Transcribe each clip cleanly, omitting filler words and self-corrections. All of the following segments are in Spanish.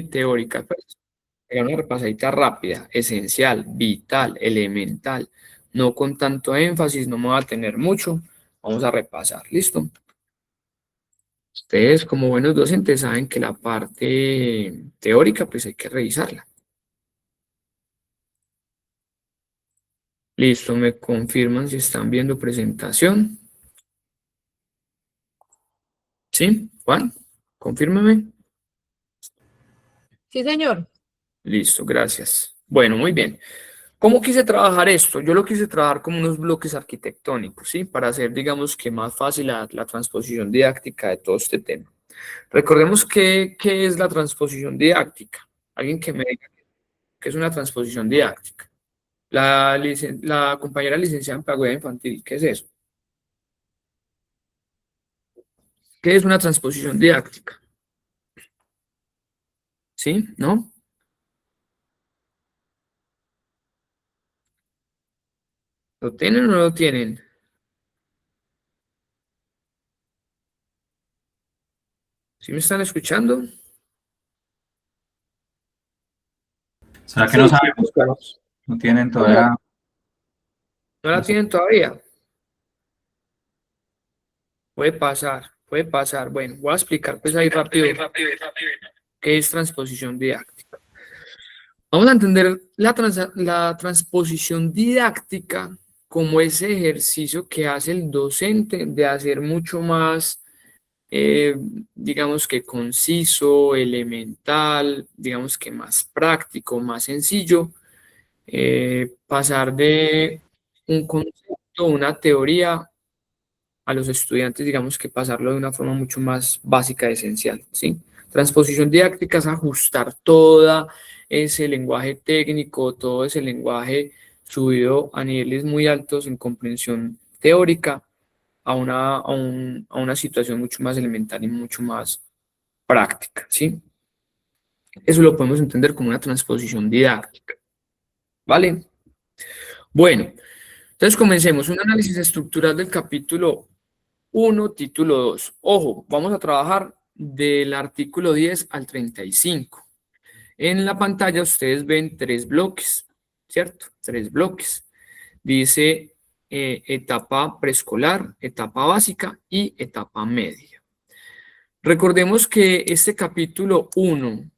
teórica, pues, era una repasadita rápida, esencial, vital, elemental, no con tanto énfasis, no me va a tener mucho, vamos a repasar, ¿listo? Ustedes como buenos docentes saben que la parte teórica pues hay que revisarla. Listo, me confirman si están viendo presentación. ¿Sí? Juan, confírmame. Sí, señor. Listo, gracias. Bueno, muy bien. ¿Cómo quise trabajar esto? Yo lo quise trabajar como unos bloques arquitectónicos, ¿sí? Para hacer, digamos, que más fácil la transposición didáctica de todo este tema. Recordemos qué es la transposición didáctica. Alguien que me diga qué es una transposición didáctica. La compañera licenciada en pedagogía infantil, ¿qué es eso? ¿Qué es una transposición didáctica? ¿Sí? ¿No? ¿Lo tienen o no lo tienen? ¿Sí me están escuchando? ¿Será que no Sí, sabemos? claro. No tienen ¿Cómo? todavía. ¿No la tienen todavía? Puede pasar, puede pasar. Bueno, voy a explicar pues ahí rápido qué es transposición didáctica. Vamos a entender la transposición didáctica como ese ejercicio que hace el docente de hacer mucho más, eh, digamos que conciso, elemental, digamos que más práctico, más sencillo, pasar de un concepto, una teoría a los estudiantes, digamos que pasarlo de una forma mucho más básica, esencial, ¿sí? Transposición didáctica es ajustar todo ese lenguaje técnico, todo ese lenguaje subido a niveles muy altos en comprensión teórica a una situación mucho más elemental y mucho más práctica, ¿sí? Eso lo podemos entender como una transposición didáctica, ¿vale? Bueno, entonces comencemos. Un análisis estructural del capítulo 1, título 2. Ojo, vamos a trabajar del artículo 10 al 35. En la pantalla ustedes ven tres bloques, ¿cierto? Tres bloques. Dice etapa preescolar, etapa básica y etapa media. Recordemos que este capítulo 1,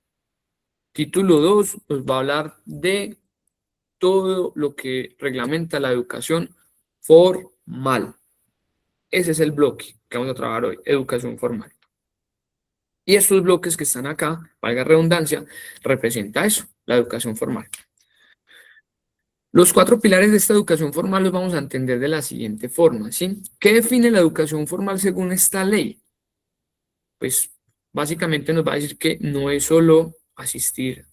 título 2, nos va a hablar de todo lo que reglamenta la educación formal. Ese es el bloque que vamos a trabajar hoy, educación formal. Y estos bloques que están acá, valga redundancia, representa eso, la educación formal. Los cuatro pilares de esta educación formal los vamos a entender de la siguiente forma, ¿sí? ¿Qué define la educación formal según esta ley? Pues básicamente nos va a decir que no es solo asistir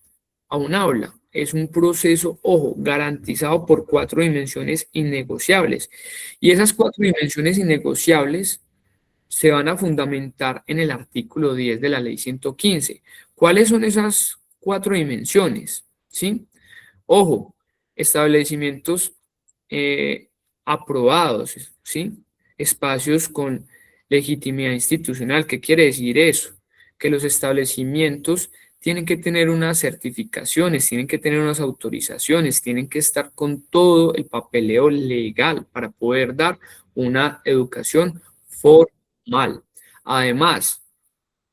a un aula, es un proceso, ojo, garantizado por cuatro dimensiones innegociables. Y esas cuatro dimensiones innegociables se van a fundamentar en el artículo 10 de la ley 115. ¿Cuáles son esas cuatro dimensiones? ¿Sí? Ojo, establecimientos aprobados, ¿sí? Espacios con legitimidad institucional. ¿Qué quiere decir eso? Que los establecimientos tienen que tener unas certificaciones, tienen que tener unas autorizaciones, tienen que estar con todo el papeleo legal para poder dar una educación formal. Además,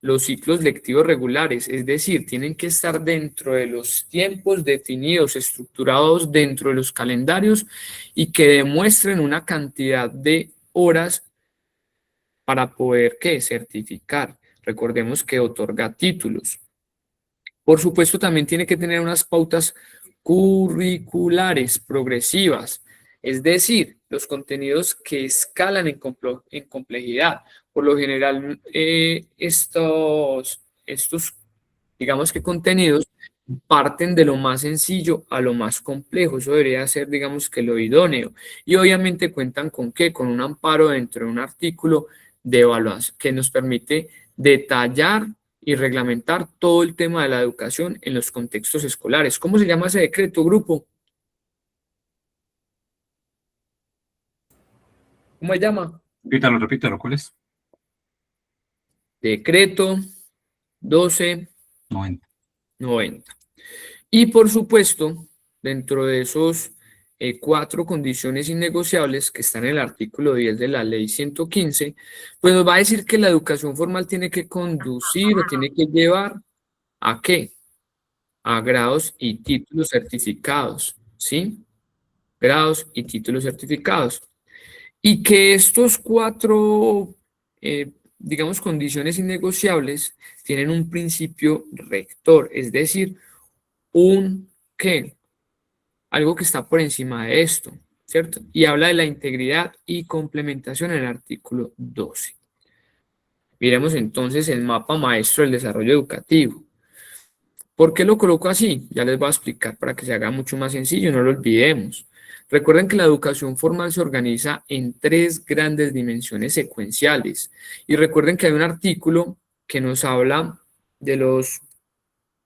los ciclos lectivos regulares, es decir, tienen que estar dentro de los tiempos definidos, estructurados dentro de los calendarios y que demuestren una cantidad de horas para poder, ¿qué? Certificar. Recordemos que otorga títulos. Por supuesto, también tiene que tener unas pautas curriculares progresivas, es decir, los contenidos que escalan en complejidad. Por lo general, estos, digamos que contenidos parten de lo más sencillo a lo más complejo. Eso debería ser, digamos que lo idóneo. Y obviamente cuentan con qué, con un amparo dentro de un artículo de evaluación que nos permite detallar y reglamentar todo el tema de la educación en los contextos escolares. ¿Cómo se llama ese decreto, grupo? ¿Cómo se llama? Repítalo, ¿cuál es? Decreto 12. 90. 90. Y por supuesto, dentro de esos 4 condiciones innegociables que están en el artículo 10 de la ley 115, pues nos va a decir que la educación formal tiene que conducir o tiene que llevar ¿a qué? A grados y títulos certificados, ¿sí? Grados y títulos certificados. Y que estos 4, digamos, condiciones innegociables tienen un principio rector, es decir, un ¿qué? Algo que está por encima de esto, ¿cierto? Y habla de la integridad y complementación en el artículo 12. Miremos entonces el mapa maestro del desarrollo educativo. ¿Por qué lo coloco así? Ya les voy a explicar para que se haga mucho más sencillo, no lo olvidemos. Recuerden que la educación formal se organiza en 3 grandes dimensiones secuenciales. Y recuerden que hay un artículo que nos habla de los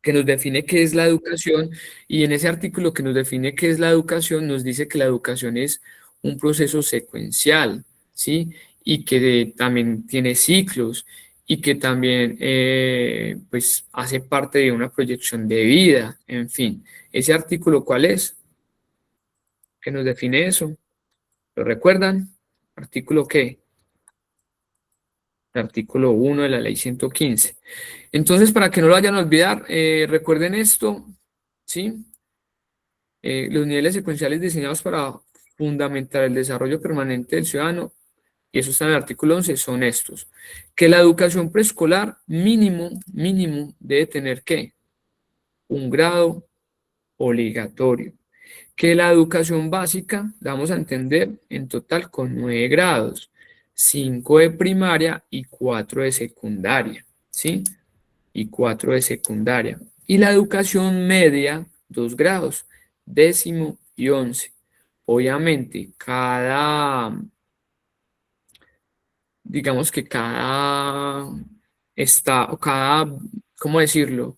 que nos define qué es la educación, y en ese artículo que nos define qué es la educación nos dice que la educación es un proceso secuencial, ¿sí? Y que también tiene ciclos y que también pues hace parte de una proyección de vida, en fin. ¿Ese artículo cuál es? ¿Qué nos define eso? ¿Lo recuerdan? ¿Artículo qué? El artículo 1 de la ley 115. Entonces, para que no lo vayan a olvidar, recuerden esto, ¿sí? Los niveles secuenciales diseñados para fundamentar el desarrollo permanente del ciudadano, y eso está en el artículo 11, son estos. Que la educación preescolar mínimo debe tener ¿qué? Un grado obligatorio. Que la educación básica, la vamos a entender en total con 9 grados, 5 de primaria y 4 de secundaria, ¿sí? Y 4 de secundaria. Y la educación media, 2 grados, 10º y 11. Obviamente, digamos que ¿cómo decirlo?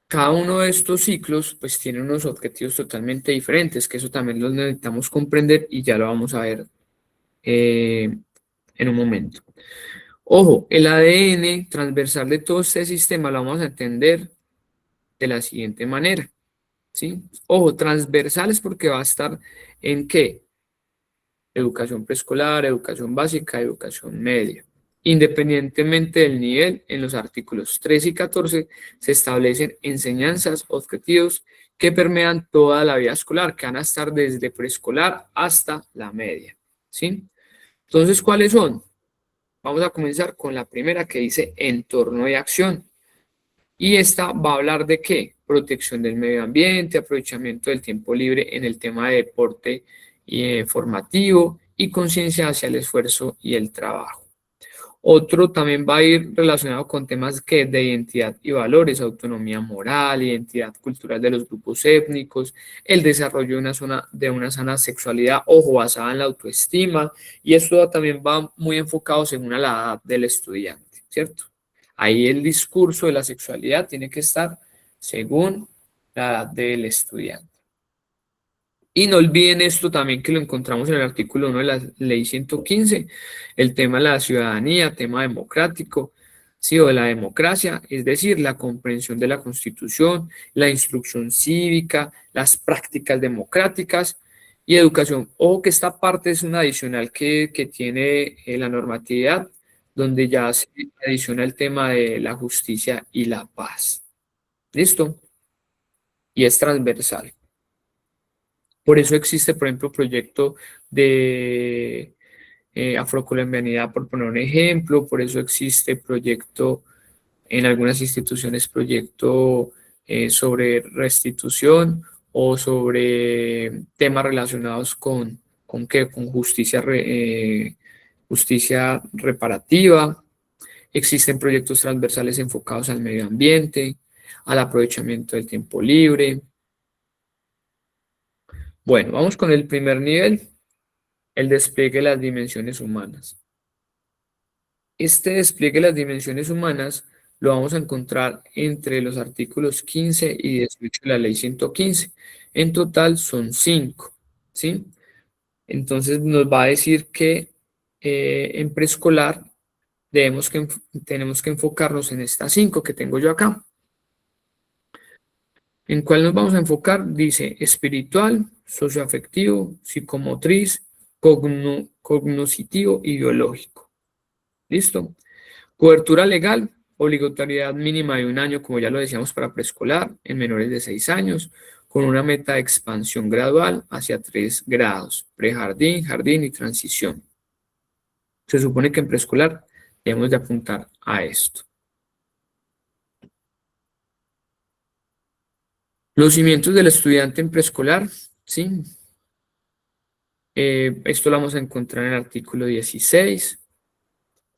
Cada uno de estos ciclos pues tiene unos objetivos totalmente diferentes, que eso también los necesitamos comprender y ya lo vamos a ver en un momento. Ojo, el ADN transversal de todo este sistema lo vamos a entender de la siguiente manera, ¿sí? Ojo, transversales porque va a estar en ¿qué? Educación preescolar, educación básica, educación media. Independientemente del nivel, en los artículos 13 y 14 se establecen enseñanzas, objetivos que permean toda la vida escolar, que van a estar desde preescolar hasta la media, ¿sí? Entonces, ¿cuáles son? Vamos a comenzar con la primera que dice entorno de acción. Y esta va a hablar de qué? Protección del medio ambiente, aprovechamiento del tiempo libre en el tema de deporte formativo y conciencia hacia el esfuerzo y el trabajo. Otro también va a ir relacionado con temas que de identidad y valores, autonomía moral, identidad cultural de los grupos étnicos, el desarrollo de una sana sexualidad, ojo, basada en la autoestima, y esto también va muy enfocado según a la edad del estudiante, ¿cierto? Ahí el discurso de la sexualidad tiene que estar según la edad del estudiante. Y no olviden esto también que lo encontramos en el artículo 1 de la ley 115, el tema de la ciudadanía, tema democrático, sí, o de la democracia, es decir, la comprensión de la Constitución, la instrucción cívica, las prácticas democráticas y educación. Ojo que esta parte es una adicional que tiene la normatividad, donde ya se adiciona el tema de la justicia y la paz. ¿Listo? Y es transversal. Por eso existe, por ejemplo, proyecto de afrocolombianidad, por poner un ejemplo, por eso existe proyecto en algunas instituciones, proyecto sobre restitución o sobre temas relacionados ¿qué? Con justicia, justicia reparativa. Existen proyectos transversales enfocados al medio ambiente, al aprovechamiento del tiempo libre. Bueno, vamos con el primer nivel, el despliegue de las dimensiones humanas. Este despliegue de las dimensiones humanas lo vamos a encontrar entre los artículos 15 y 18 de la ley 115. En total son 5, ¿sí? Entonces nos va a decir que en preescolar tenemos que enfocarnos en estas 5 que tengo yo acá. ¿En cuál nos vamos a enfocar? Dice espiritual, socioafectivo, psicomotriz, cognoscitivo y biológico. ¿Listo? Cobertura legal, obligatoriedad mínima de 1 año, como ya lo decíamos, para preescolar, en menores de 6 años, con una meta de expansión gradual hacia 3 grados, prejardín, jardín y transición. Se supone que en preescolar debemos de apuntar a esto. Los cimientos del estudiante en preescolar, ¿sí? Esto lo vamos a encontrar en el artículo 16.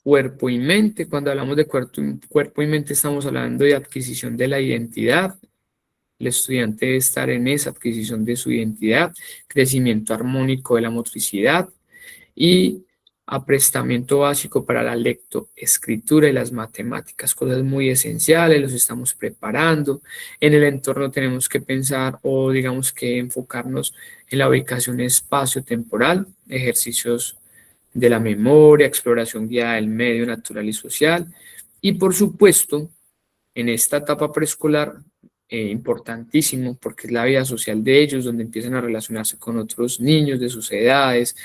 Cuerpo y mente. Cuando hablamos de cuerpo y mente estamos hablando de adquisición de la identidad. El estudiante debe estar en esa adquisición de su identidad, crecimiento armónico de la motricidad y aprestamiento básico para la lectoescritura y las matemáticas, cosas muy esenciales, los estamos preparando. En el entorno tenemos que pensar o digamos que enfocarnos en la ubicación espacio-temporal, ejercicios de la memoria, exploración guiada del medio natural y social. Y por supuesto, en esta etapa preescolar, importantísimo porque es la vida social de ellos, donde empiezan a relacionarse con otros niños de sus edades.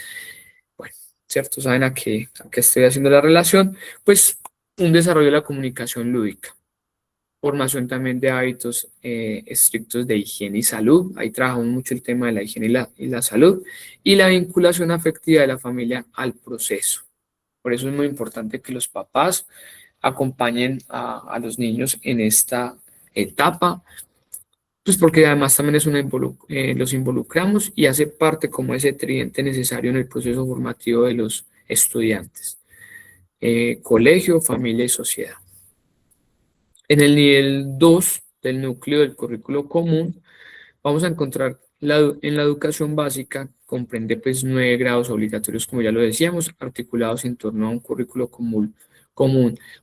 Bueno, ¿cierto? Saben a qué estoy haciendo la relación. Pues un desarrollo de la comunicación lúdica. Formación también de hábitos estrictos de higiene y salud. Ahí trabajamos mucho el tema de la higiene y la salud. Y la vinculación afectiva de la familia al proceso. Por eso es muy importante que los papás acompañen a los niños en esta etapa, pues porque además también los involucramos y hace parte como ese tridente necesario en el proceso formativo de los estudiantes. Colegio, familia y sociedad. En el nivel 2 del núcleo del currículo común, vamos a encontrar en la educación básica, comprende pues 9 grados obligatorios, como ya lo decíamos, articulados en torno a un currículo común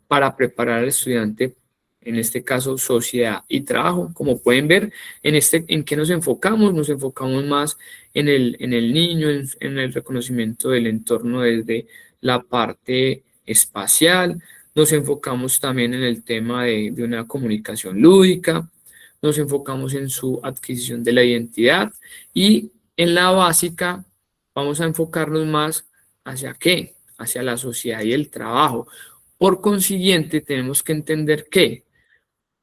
para preparar al estudiante, en este caso sociedad y trabajo. Como pueden ver, ¿en qué nos enfocamos? Nos enfocamos más en el niño, en el reconocimiento del entorno desde la parte espacial. Nos enfocamos también en el tema de una comunicación lúdica, nos enfocamos en su adquisición de la identidad y en la básica vamos a enfocarnos más hacia qué, hacia la sociedad y el trabajo. Por consiguiente, tenemos que entender que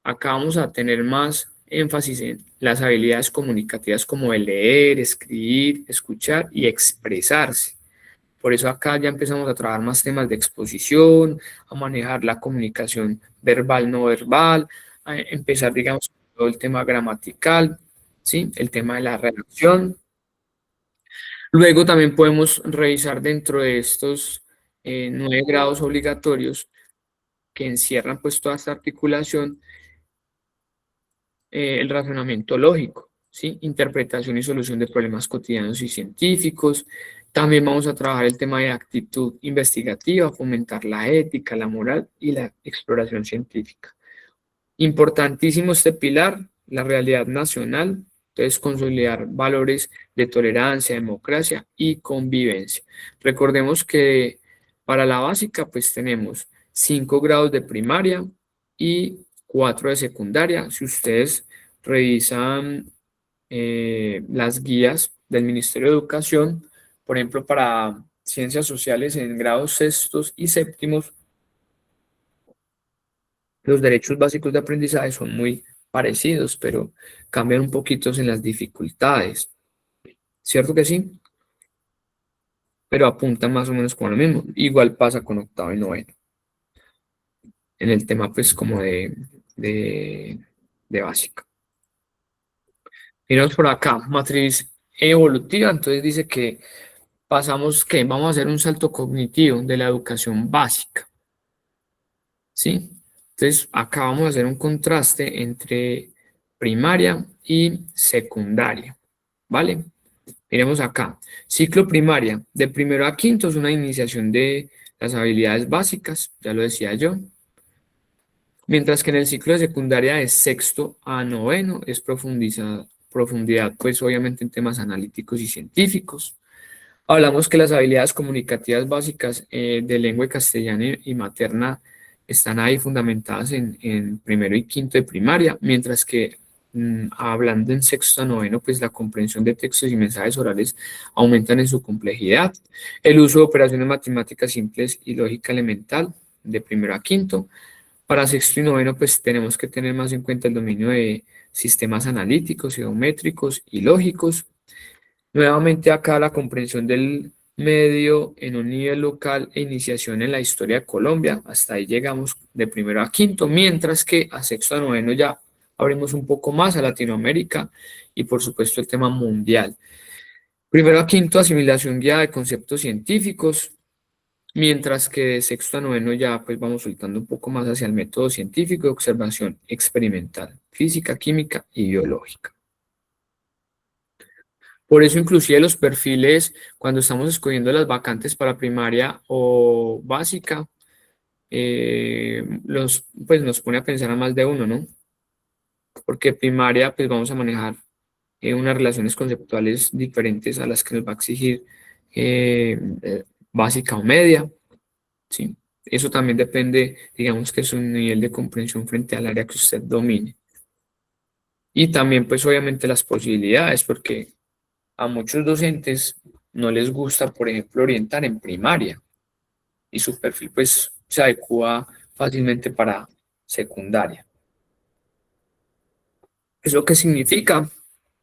acá vamos a tener más énfasis en las habilidades comunicativas como el leer, escribir, escuchar y expresarse. Por eso acá ya empezamos a trabajar más temas de exposición, a manejar la comunicación verbal, no verbal, a empezar, digamos, todo el tema gramatical, ¿sí? El tema de la redacción. Luego también podemos revisar dentro de estos 9 grados obligatorios que encierran pues toda esta articulación, el razonamiento lógico, ¿sí? Interpretación y solución de problemas cotidianos y científicos. También vamos a trabajar el tema de actitud investigativa, fomentar la ética, la moral y la exploración científica. Importantísimo este pilar, la realidad nacional, entonces consolidar valores de tolerancia, democracia y convivencia. Recordemos que para la básica pues tenemos 5 grados de primaria y 4 de secundaria. Si ustedes revisan las guías del Ministerio de Educación, por ejemplo para ciencias sociales en grados sextos y séptimos, los derechos básicos de aprendizaje son muy parecidos, pero cambian un poquito en las dificultades. ¿Cierto que sí? Pero apuntan más o menos con lo mismo. Igual pasa con octavo y noveno. En el tema, pues, como de básica. Miramos por acá, matriz evolutiva. Entonces dice que pasamos, que vamos a hacer un salto cognitivo de la educación básica. ¿Sí? Entonces, acá vamos a hacer un contraste entre primaria y secundaria, ¿vale? Miremos acá. Ciclo primaria, de primero a quinto es una iniciación de las habilidades básicas, ya lo decía yo. Mientras que en el ciclo de secundaria de sexto a noveno es profundidad, pues obviamente en temas analíticos y científicos. Hablamos que las habilidades comunicativas básicas de lengua castellana y materna están ahí fundamentadas en primero y quinto de primaria, mientras que hablando en sexto a noveno, pues la comprensión de textos y mensajes orales aumentan en su complejidad. El uso de operaciones matemáticas simples y lógica elemental de primero a quinto. Para sexto y noveno, pues tenemos que tener más en cuenta el dominio de sistemas analíticos, geométricos y lógicos. Nuevamente acá la comprensión del medio en un nivel local e iniciación en la historia de Colombia. Hasta ahí llegamos de primero a quinto, mientras que a sexto a noveno ya abrimos un poco más a Latinoamérica y por supuesto el tema mundial. Primero a quinto, asimilación guiada de conceptos científicos, mientras que de sexto a noveno ya pues vamos soltando un poco más hacia el método científico de observación experimental, física, química y biológica. Por eso inclusive los perfiles, cuando estamos escogiendo las vacantes para primaria o básica, pues nos pone a pensar a más de uno, ¿no? Porque primaria pues vamos a manejar unas relaciones conceptuales diferentes a las que nos va a exigir básica o media, ¿sí? Eso también depende, digamos, que su nivel de comprensión frente al área que usted domine. Y también, pues, obviamente las posibilidades, porque a muchos docentes no les gusta, por ejemplo, orientar en primaria y su perfil, pues, se adecua fácilmente para secundaria. ¿Eso qué significa?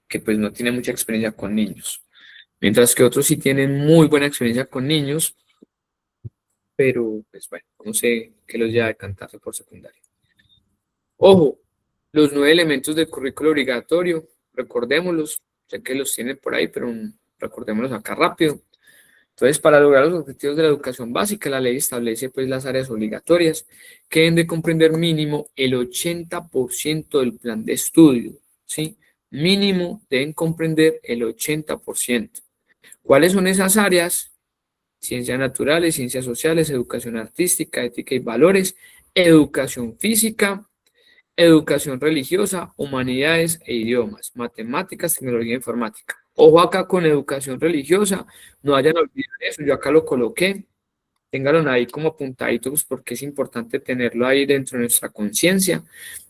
Que, pues, no tiene mucha experiencia con niños. Mientras que otros sí tienen muy buena experiencia con niños, pero, pues, bueno, no sé qué los lleva a decantarse por secundaria. Ojo, los 9 elementos del currículo obligatorio, recordémoslos, sé que los tienen por ahí, pero recordémoslos acá rápido. Entonces, para lograr los objetivos de la educación básica, la ley establece pues las áreas obligatorias que deben de comprender mínimo el 80% del plan de estudio, ¿sí? Mínimo deben comprender el 80%. ¿Cuáles son esas áreas? Ciencias naturales, ciencias sociales, educación artística, ética y valores, educación física, educación religiosa, humanidades e idiomas, matemáticas, tecnología e informática. Ojo acá con educación religiosa, no vayan a olvidar eso, yo acá lo coloqué, ténganlo ahí como apuntaditos porque es importante tenerlo ahí dentro de nuestra conciencia.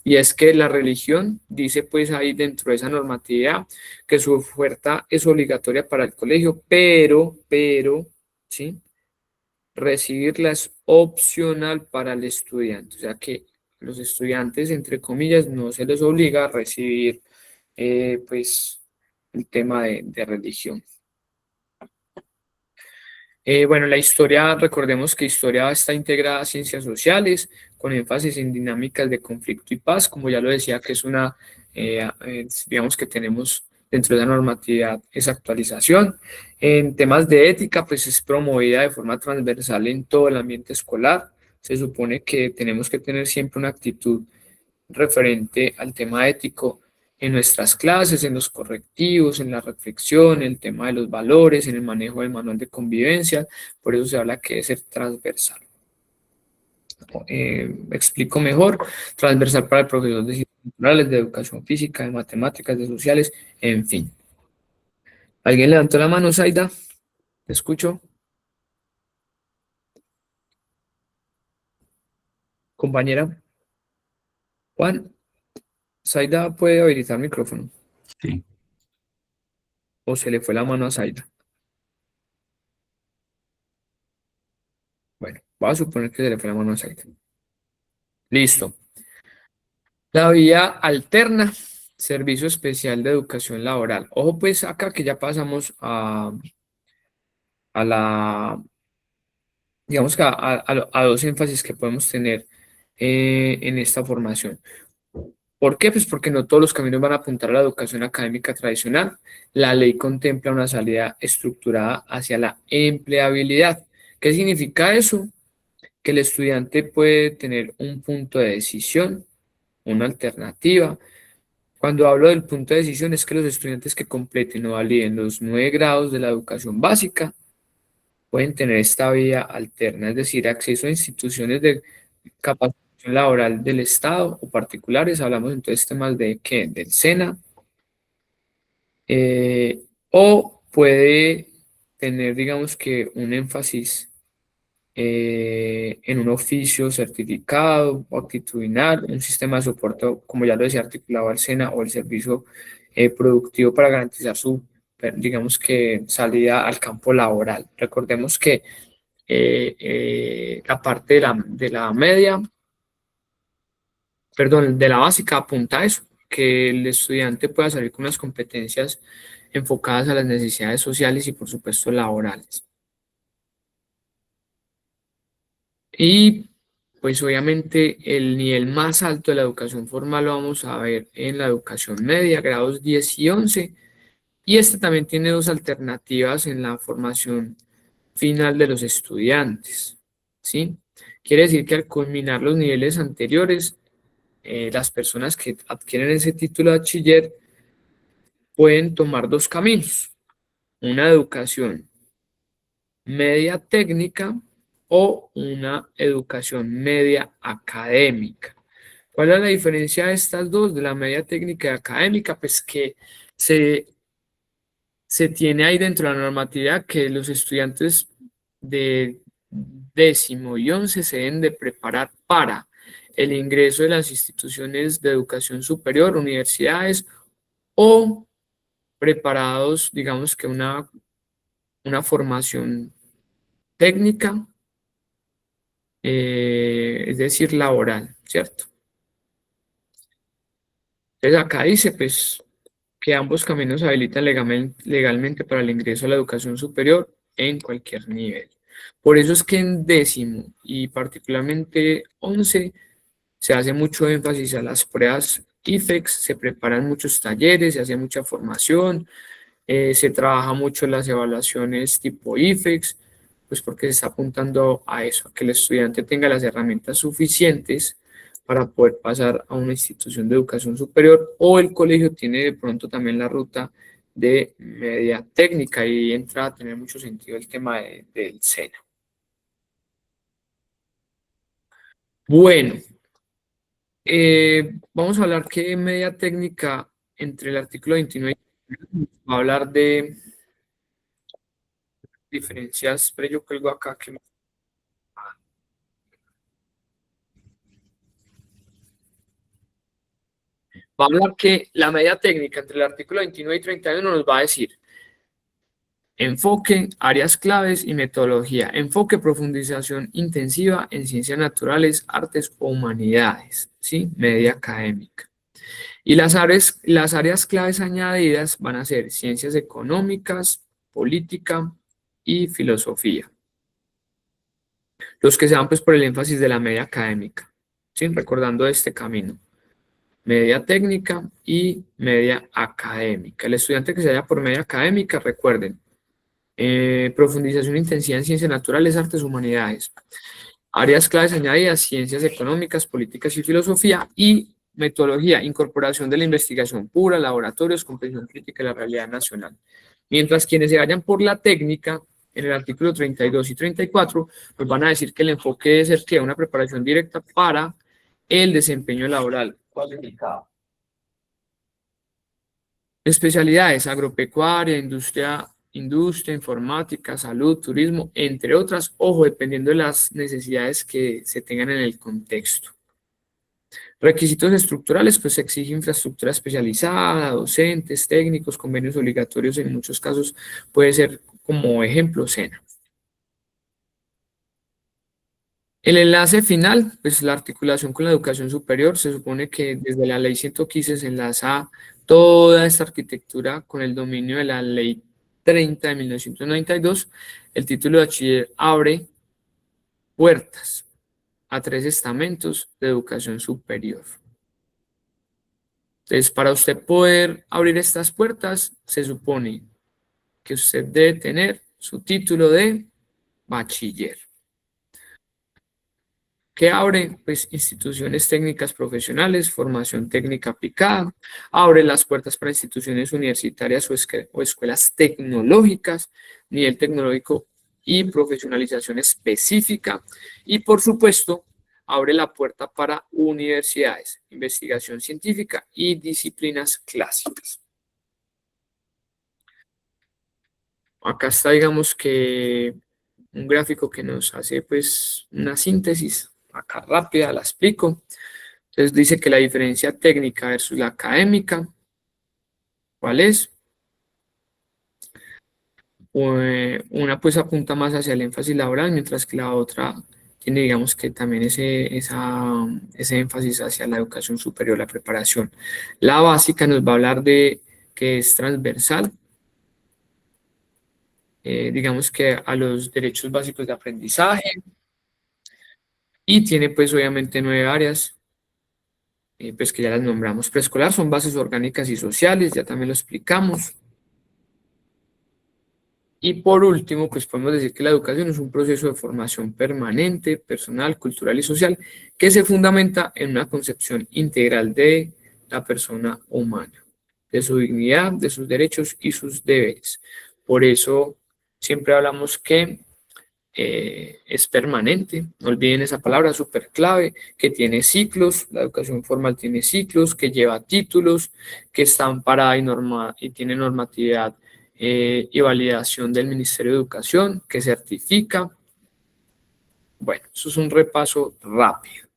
Y es que la religión dice pues ahí dentro de esa normatividad que su oferta es obligatoria para el colegio, pero, ¿sí? Recibirla es opcional para el estudiante, o sea que los estudiantes, entre comillas, no se les obliga a recibir pues el tema de religión. Bueno, la historia, recordemos que historia está integrada a ciencias sociales, con énfasis en dinámicas de conflicto y paz, como ya lo decía, que es una, digamos que tenemos dentro de la normatividad esa actualización. En temas de ética, pues es promovida de forma transversal en todo el ambiente escolar. Se supone que tenemos que tener siempre una actitud referente al tema ético en nuestras clases, en los correctivos, en la reflexión, el tema de los valores, en el manejo del manual de convivencia. Por eso se habla que debe ser transversal. Me explico mejor, transversal para el profesor de ciencias naturales, de educación física, de matemáticas, de sociales, en fin. ¿Alguien levantó la mano, Zaida? ¿Te escucho? Compañera. Juan, Zaida puede habilitar micrófono. Sí. ¿O se le fue la mano a Zaida? Bueno, voy a suponer que se le fue la mano a Zaida. Listo. La vía alterna, Servicio Especial de Educación Laboral. Ojo pues acá que ya pasamos a la, digamos que a dos énfasis que podemos tener en esta formación. ¿Por qué? Pues porque no todos los caminos van a apuntar a la educación académica tradicional. La ley contempla una salida estructurada hacia la empleabilidad. ¿Qué significa eso? Que el estudiante puede tener un punto de decisión, una alternativa. Cuando hablo del punto de decisión es que los estudiantes que completen o validen los 9 grados de la educación básica pueden tener esta vía alterna, es decir, acceso a instituciones de capacitación laboral del Estado o particulares. Hablamos entonces temas de ¿qué? Del SENA, o puede tener, digamos que, un énfasis en un oficio certificado o actitudinal, un sistema de soporte, como ya lo decía, articulado al SENA o el servicio productivo para garantizar su, digamos que, salida al campo laboral. Recordemos que la parte de la media, perdón, de la básica apunta a eso, que el estudiante pueda salir con unas competencias enfocadas a las necesidades sociales y, por supuesto, laborales. Y pues obviamente el nivel más alto de la educación formal lo vamos a ver en la educación media, grados 10 y 11, y este también tiene dos alternativas en la formación final de los estudiantes, ¿sí? Quiere decir que al culminar los niveles anteriores, las personas que adquieren ese título de bachiller pueden tomar dos caminos, una educación media técnica o una educación media académica. ¿Cuál es la diferencia de estas dos, de la media técnica y académica? Pues que se, se tiene ahí dentro de la normatividad que los estudiantes de 10º y 11 se deben de preparar para el ingreso de las instituciones de educación superior, universidades o preparados, digamos que una formación técnica, es decir, laboral, ¿cierto? Entonces acá dice pues que ambos caminos habilitan legalmente para el ingreso a la educación superior en cualquier nivel. Por eso es que en 10º y particularmente 11 se hace mucho énfasis a las pruebas IFEX, se preparan muchos talleres, se hace mucha formación, se trabaja mucho en las evaluaciones tipo IFEX, pues porque se está apuntando a eso, a que el estudiante tenga las herramientas suficientes para poder pasar a una institución de educación superior, o el colegio tiene de pronto también la ruta de media técnica y entra a tener mucho sentido el tema del SENA. Bueno, vamos a hablar que media técnica entre el artículo 29 va a hablar de diferencias, pero yo cuelgo acá que va a hablar que la media técnica entre el artículo 29 y 31 nos va a decir enfoque, áreas claves y metodología. Enfoque, profundización intensiva en ciencias naturales, artes o humanidades, ¿sí? Media académica. Y las áreas claves añadidas van a ser ciencias económicas, política y filosofía. Los que se van pues por el énfasis de la media académica, ¿sí? Recordando este camino. Media técnica y media académica. El estudiante que se vaya por media académica, recuerden, profundización intensiva en ciencias naturales, artes, humanidades. Áreas claves añadidas, ciencias económicas, políticas y filosofía. Y metodología, incorporación de la investigación pura, laboratorios, comprensión crítica de la realidad nacional. Mientras quienes se vayan por la técnica, en el artículo 32 y 34, pues van a decir que el enfoque debe ser que una preparación directa para el desempeño laboral cualificado. Especialidades, agropecuaria, industria, informática, salud, turismo, entre otras, ojo, dependiendo de las necesidades que se tengan en el contexto. Requisitos estructurales, pues se exige infraestructura especializada, docentes, técnicos, convenios obligatorios, en muchos casos puede ser como ejemplo SENA. El enlace final, pues la articulación con la educación superior, se supone que desde la ley 115 se enlaza toda esta arquitectura con el dominio de la ley 30 de 1992. El título de bachiller abre puertas a 3 estamentos de educación superior. Entonces, para usted poder abrir estas puertas, se supone que usted debe tener su título de bachiller. ¿Qué abre? Pues instituciones técnicas profesionales, formación técnica aplicada, abre las puertas para instituciones universitarias o escuelas tecnológicas, nivel tecnológico y profesionalización específica, y por supuesto, abre la puerta para universidades, investigación científica y disciplinas clásicas. Acá está, digamos que un gráfico que nos hace pues una síntesis, acá rápida, la explico. Entonces dice que la diferencia técnica versus la académica, ¿cuál es? Una pues apunta más hacia el énfasis laboral, mientras que la otra tiene, digamos que también ese énfasis hacia la educación superior, la preparación. La básica nos va a hablar de que es transversal, digamos que a los derechos básicos de aprendizaje, y tiene pues obviamente 9 áreas, pues que ya las nombramos. Preescolar son bases orgánicas y sociales, ya también lo explicamos. Y por último, pues podemos decir que la educación es un proceso de formación permanente, personal, cultural y social, que se fundamenta en una concepción integral de la persona humana, de su dignidad, de sus derechos y sus deberes. Por eso siempre hablamos que es permanente, no olviden esa palabra súper clave, que tiene ciclos, la educación formal tiene ciclos, que lleva títulos, que está amparada y tiene normatividad y validación del Ministerio de Educación, que certifica. Bueno, eso es un repaso rápido,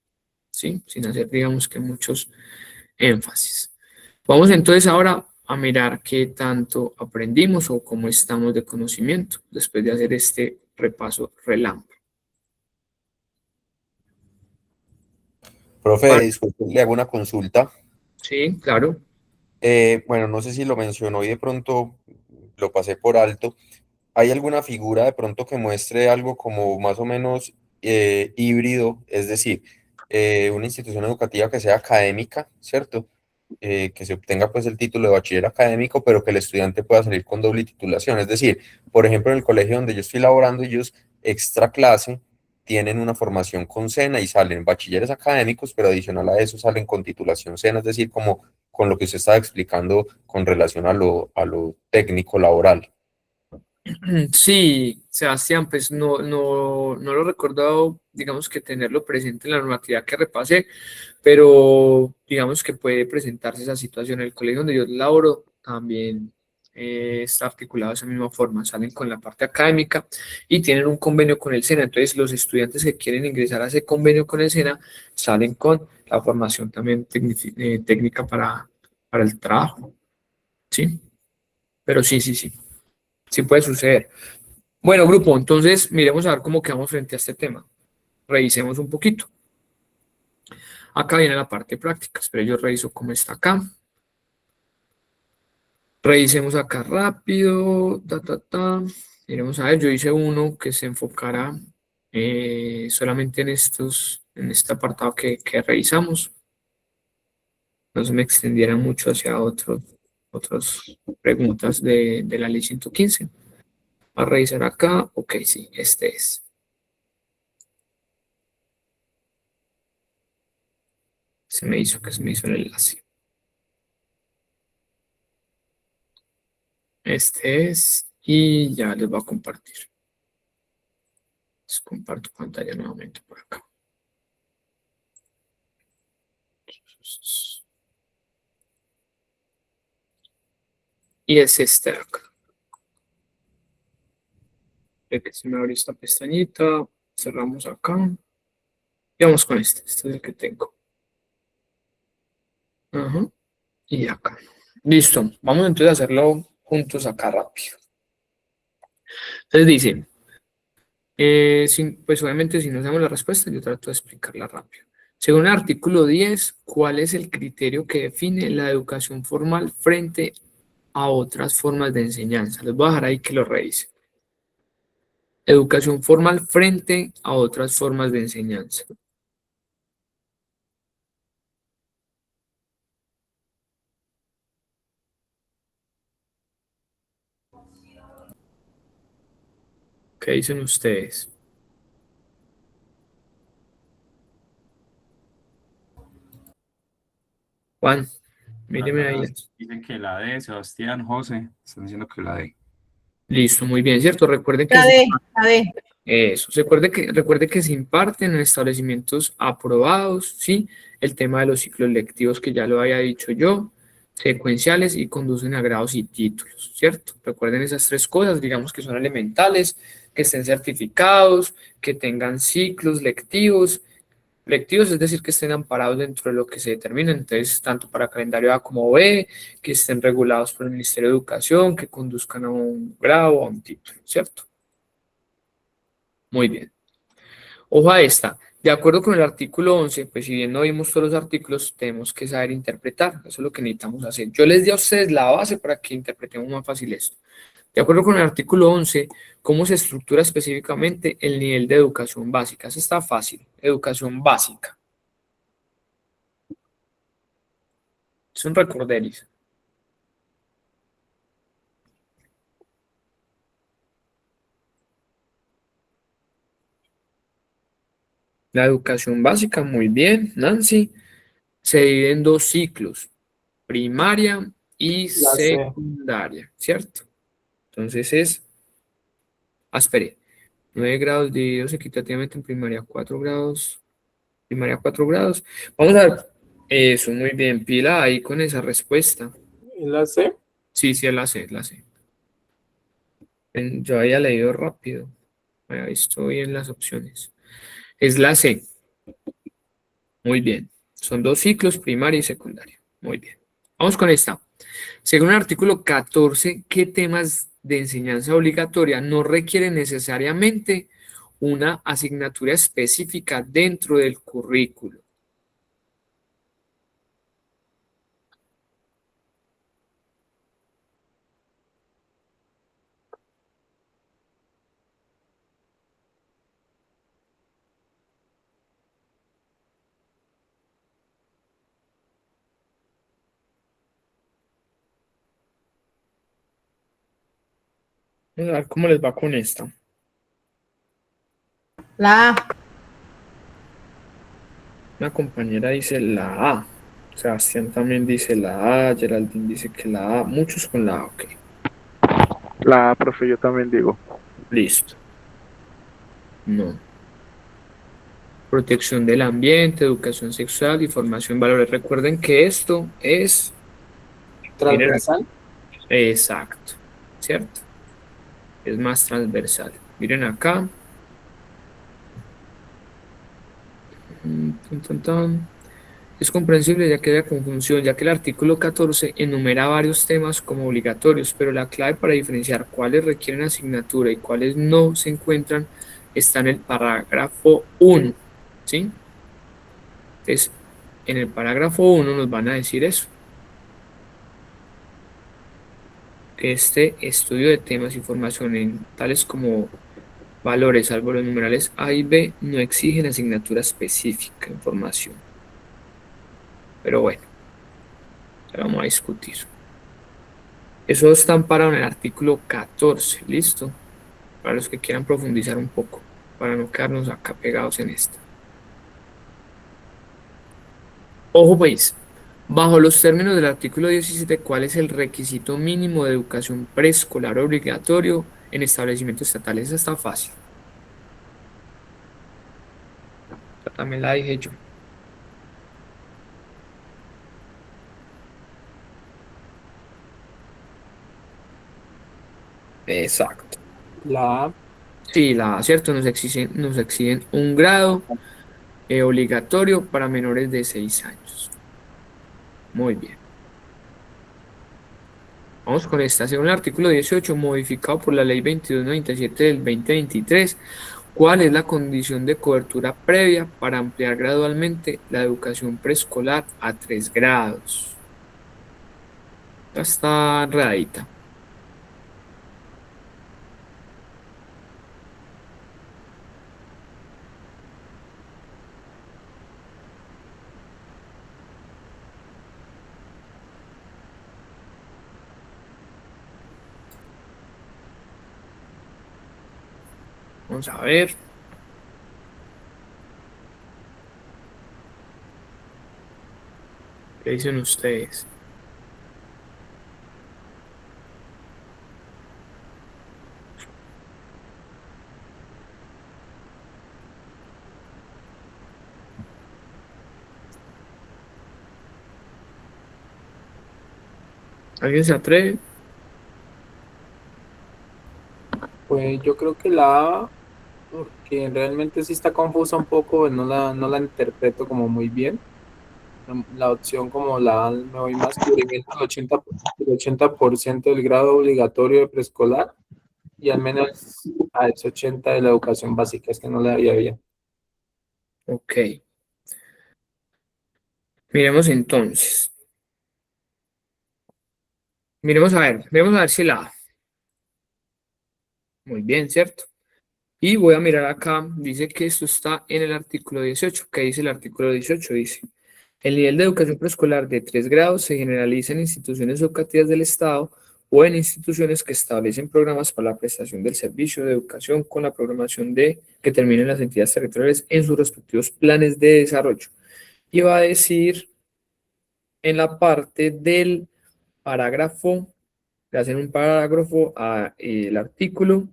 ¿sí? Sin hacer, digamos que muchos énfasis. Vamos entonces ahora a mirar qué tanto aprendimos o cómo estamos de conocimiento después de hacer este repaso relámpago. Profe, disculpe, le hago una consulta. Sí, claro. Bueno, no sé si lo mencionó y de pronto lo pasé por alto. ¿Hay alguna figura de pronto que muestre algo como más o menos híbrido? Es decir, una institución educativa que sea académica, ¿cierto? Que se obtenga pues el título de bachiller académico, pero que el estudiante pueda salir con doble titulación. Es decir, por ejemplo, en el colegio donde yo estoy laborando, ellos extra clase tienen una formación con SENA y salen bachilleres académicos, pero adicional a eso salen con titulación SENA, es decir, como con lo que usted estaba explicando con relación a lo técnico laboral. Sí, Sebastián, pues no lo he recordado, digamos que tenerlo presente en la normatividad que repasé, pero digamos que puede presentarse esa situación. El colegio donde yo laboro también está articulado de esa misma forma, salen con la parte académica y tienen un convenio con el SENA. Entonces, los estudiantes que quieren ingresar a ese convenio con el SENA salen con la formación también técnica para el trabajo, ¿sí? Pero sí puede suceder. Bueno, grupo, entonces miremos a ver cómo quedamos frente a este tema. Revisemos un poquito. Acá viene la parte práctica. Espero yo reviso cómo está acá. Revisemos acá rápido. Miremos a ver, yo hice uno que se enfocara solamente en este apartado que revisamos. No se me extendiera mucho hacia otras preguntas de la ley 115. A revisar acá. Ok, sí, este es. Se me hizo el enlace. Este es, y ya les voy a compartir. Les comparto pantalla nuevamente por acá. Y es este de acá. Que se me abre esta pestañita, cerramos acá. Y vamos con este es el que tengo. Ajá. Y acá. Listo, vamos entonces a hacerlo juntos acá rápido. Entonces dice, pues obviamente si no sabemos la respuesta, yo trato de explicarla rápido. Según el artículo 10, ¿cuál es el criterio que define la educación formal frente a otras formas de enseñanza? Les voy a dejar ahí que lo revisen. Educación formal frente a otras formas de enseñanza. ¿Qué dicen ustedes? Juan, míreme ahí. Dicen que la D, Sebastián, José, están diciendo que la D. Listo, muy bien, ¿cierto? Recuerden que La D. eso, recuerde que se imparten en establecimientos aprobados, ¿sí? El tema de los ciclos lectivos que ya lo había dicho yo, secuenciales y conducen a grados y títulos, ¿cierto? Recuerden esas tres cosas, digamos que son elementales, que estén certificados, que tengan ciclos lectivos. Lectivos, es decir, que estén amparados dentro de lo que se determina, entonces, tanto para calendario A como B, que estén regulados por el Ministerio de Educación, que conduzcan a un grado o a un título, ¿cierto? Muy bien. Ojo a esta. De acuerdo con el artículo 11, pues si bien no vimos todos los artículos, tenemos que saber interpretar. Eso es lo que necesitamos hacer. Yo les di a ustedes la base para que interpretemos más fácil esto. De acuerdo con el artículo 11, ¿cómo se estructura específicamente el nivel de educación básica? Eso está fácil. Educación básica. Es un recorderis. La educación básica, muy bien, Nancy, se divide en dos ciclos, primaria y La C. secundaria, ¿cierto? Entonces espere, 9 grados divididos equitativamente en primaria 4 grados. Vamos a ver, eso, muy bien, pila ahí con esa respuesta. ¿Y la C? Sí, sí, la sé, la sé. Yo había leído rápido, había visto bien las opciones. Es la C, muy bien. Son dos ciclos, primaria y secundaria. Muy bien. Vamos con esta. Según el artículo 14, ¿qué temas de enseñanza obligatoria no requieren necesariamente una asignatura específica dentro del currículo? Vamos a ver cómo les va con esta. La A. Una compañera dice la A. Sebastián también dice la A. Geraldine dice que la A. Muchos con la A, ok. La A, profe, yo también digo. Listo. No. Protección del ambiente, educación sexual y formación en valores. Recuerden que esto es... Miren, Transversal. exacto. ¿Cierto? Es más transversal. Miren acá. Tan, tan, tan. Es comprensible ya que haya confusión, ya que el artículo 14 enumera varios temas como obligatorios, pero la clave para diferenciar cuáles requieren asignatura y cuáles no se encuentran está en el parágrafo 1, ¿sí? Entonces, en el parágrafo 1 nos van a decir eso, que este estudio de temas y formación en tales como valores, salvo los numerales A y B, no exigen asignatura específica en formación. Pero bueno, ya vamos a discutir. Eso está amparado en el artículo 14, ¿listo? Para los que quieran profundizar un poco, para no quedarnos acá pegados en esta. Ojo pues, bajo los términos del artículo 17, ¿cuál es el requisito mínimo de educación preescolar obligatorio en establecimientos estatales? Esa está fácil. Esta también la dije yo. Exacto. La A. Sí, la A, ¿cierto? Nos exigen un grado obligatorio para menores de 6 años. Muy bien. Vamos con esta. Según el artículo 18, modificado por la ley 2297 del 2023, ¿cuál es la condición de cobertura previa para ampliar gradualmente la educación preescolar a 3 grados? Ya está enredadita. Vamos a ver. ¿Qué dicen ustedes? ¿Alguien se atreve? Pues yo creo que la A, porque realmente sí está confusa un poco, no la interpreto como muy bien. La opción como la A, me voy más cubrimiento del 80% del grado obligatorio de preescolar y al menos a ese 80 de la educación básica, es que no le había bien. Ok. Miremos entonces. Miremos a ver si la A. Muy bien, ¿cierto? Y voy a mirar acá, dice que esto está en el artículo 18. ¿Qué dice el artículo 18? Dice, el nivel de educación preescolar de 3 grados se generaliza en instituciones educativas del Estado o en instituciones que establecen programas para la prestación del servicio de educación con la programación de que terminen las entidades territoriales en sus respectivos planes de desarrollo. Y va a decir en la parte del parágrafo, le hacen un parágrafo al artículo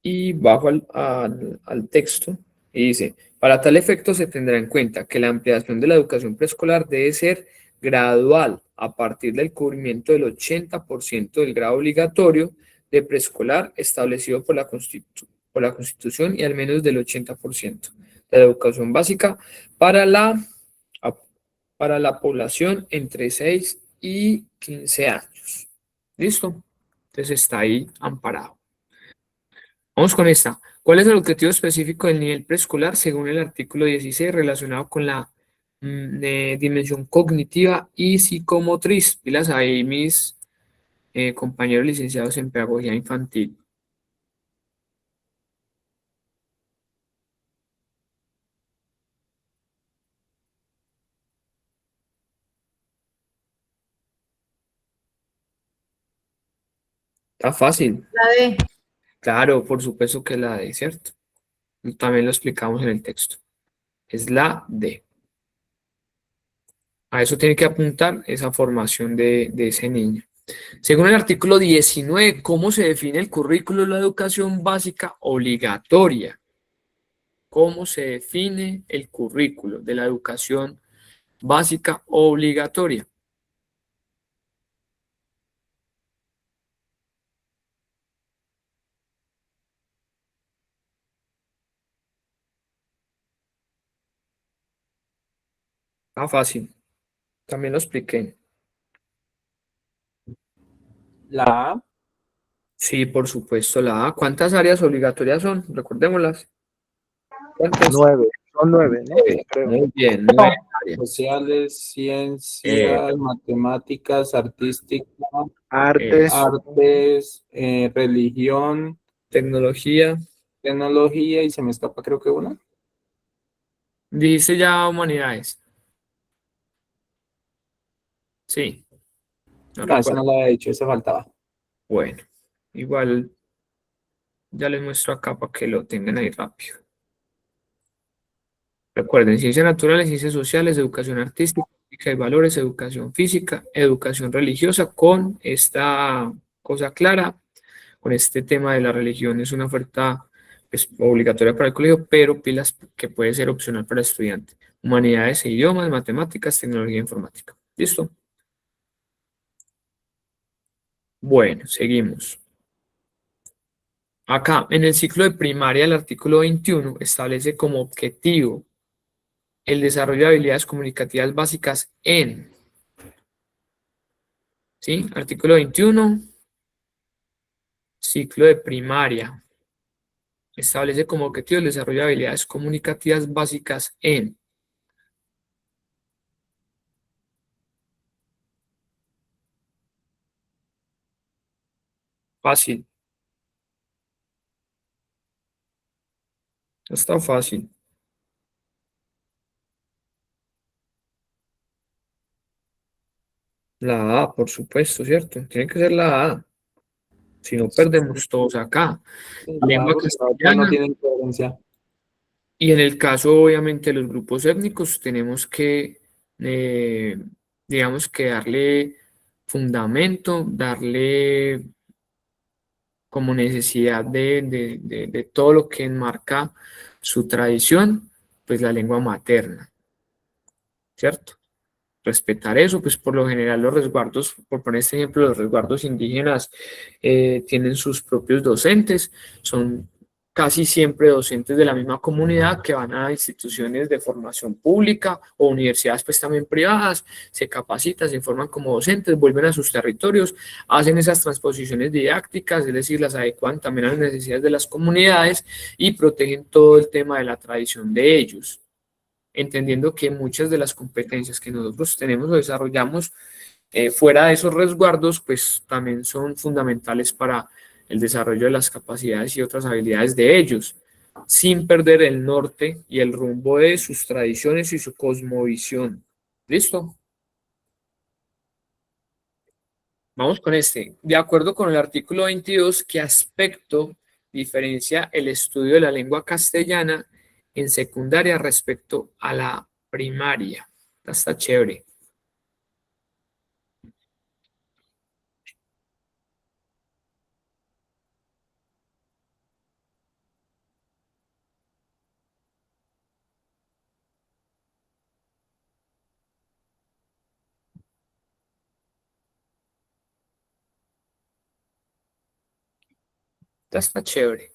y bajo al texto y dice, para tal efecto se tendrá en cuenta que la ampliación de la educación preescolar debe ser gradual a partir del cubrimiento del 80% del grado obligatorio de preescolar establecido por la Constitución y al menos del 80% de la educación básica para a- para la población entre 6 y 15 años. ¿Listo? Entonces está ahí amparado. Vamos con esta. ¿Cuál es el objetivo específico del nivel preescolar según el artículo 16 relacionado con la dimensión cognitiva y psicomotriz? Pilas ahí, mis compañeros licenciados en pedagogía infantil. Está fácil. La D. Claro, por supuesto que es la D, ¿cierto? Y también lo explicamos en el texto. Es la D. A eso tiene que apuntar esa formación de ese niño. Según el artículo 19, ¿cómo se define el currículo de la educación básica obligatoria? ¿Cómo se define el currículo de la educación básica obligatoria? Ah, fácil. También lo expliqué. La A, Sí, por supuesto, la A. ¿Cuántas áreas obligatorias son? Recordémoslas. ¿Cuántas? 9, son 9, ¿no? Creo. Muy bien, 9 áreas. sociales, ciencias, matemáticas, artística, Artes, artes, religión, Tecnología. tecnología y se me escapa creo que una. Dice ya humanidades. Sí, no No, esa recuerdo. no la había dicho, esa faltaba. Bueno, igual ya les muestro acá para que lo tengan ahí rápido. Recuerden, ciencias naturales, ciencias sociales, educación artística, ética y valores, educación física, educación religiosa, con esta cosa clara, con este tema de la religión, es una oferta pues, obligatoria para el colegio, pero pilas que puede ser opcional para el estudiante. Humanidades e idiomas, matemáticas, tecnología e informática. ¿Listo? Bueno, seguimos. Acá, en el ciclo de primaria, el artículo 21 establece como objetivo el desarrollo de habilidades comunicativas básicas en, ¿sí? Artículo 21, ciclo de primaria, establece como objetivo el desarrollo de habilidades comunicativas básicas en, fácil, está fácil, la A, por supuesto, ¿cierto? Tiene que ser la A, si no perdemos todos acá. Sí, la A, Lengua porque la otra no castellana, tiene coherencia. y en el caso, obviamente, de los grupos étnicos, tenemos que, eh, digamos que darle fundamento, darle como necesidad de todo lo que enmarca su tradición, pues la lengua materna, ¿cierto? respetar eso, pues por lo general los resguardos, por poner este ejemplo, los resguardos indígenas tienen sus propios docentes, son casi siempre docentes de la misma comunidad que van a instituciones de formación pública o universidades pues también privadas, se capacitan, se forman como docentes, vuelven a sus territorios, hacen esas transposiciones didácticas, es decir, las adecuan también a las necesidades de las comunidades y protegen todo el tema de la tradición de ellos, entendiendo que muchas de las competencias que nosotros tenemos o desarrollamos fuera de esos resguardos, pues también son fundamentales para el desarrollo de las capacidades y otras habilidades de ellos, sin perder el norte y el rumbo de sus tradiciones y su cosmovisión. ¿Listo? Vamos con este. De acuerdo con el artículo 22, ¿qué aspecto diferencia el estudio de la lengua castellana en secundaria respecto a la primaria? Esta está chévere. Esta está chévere.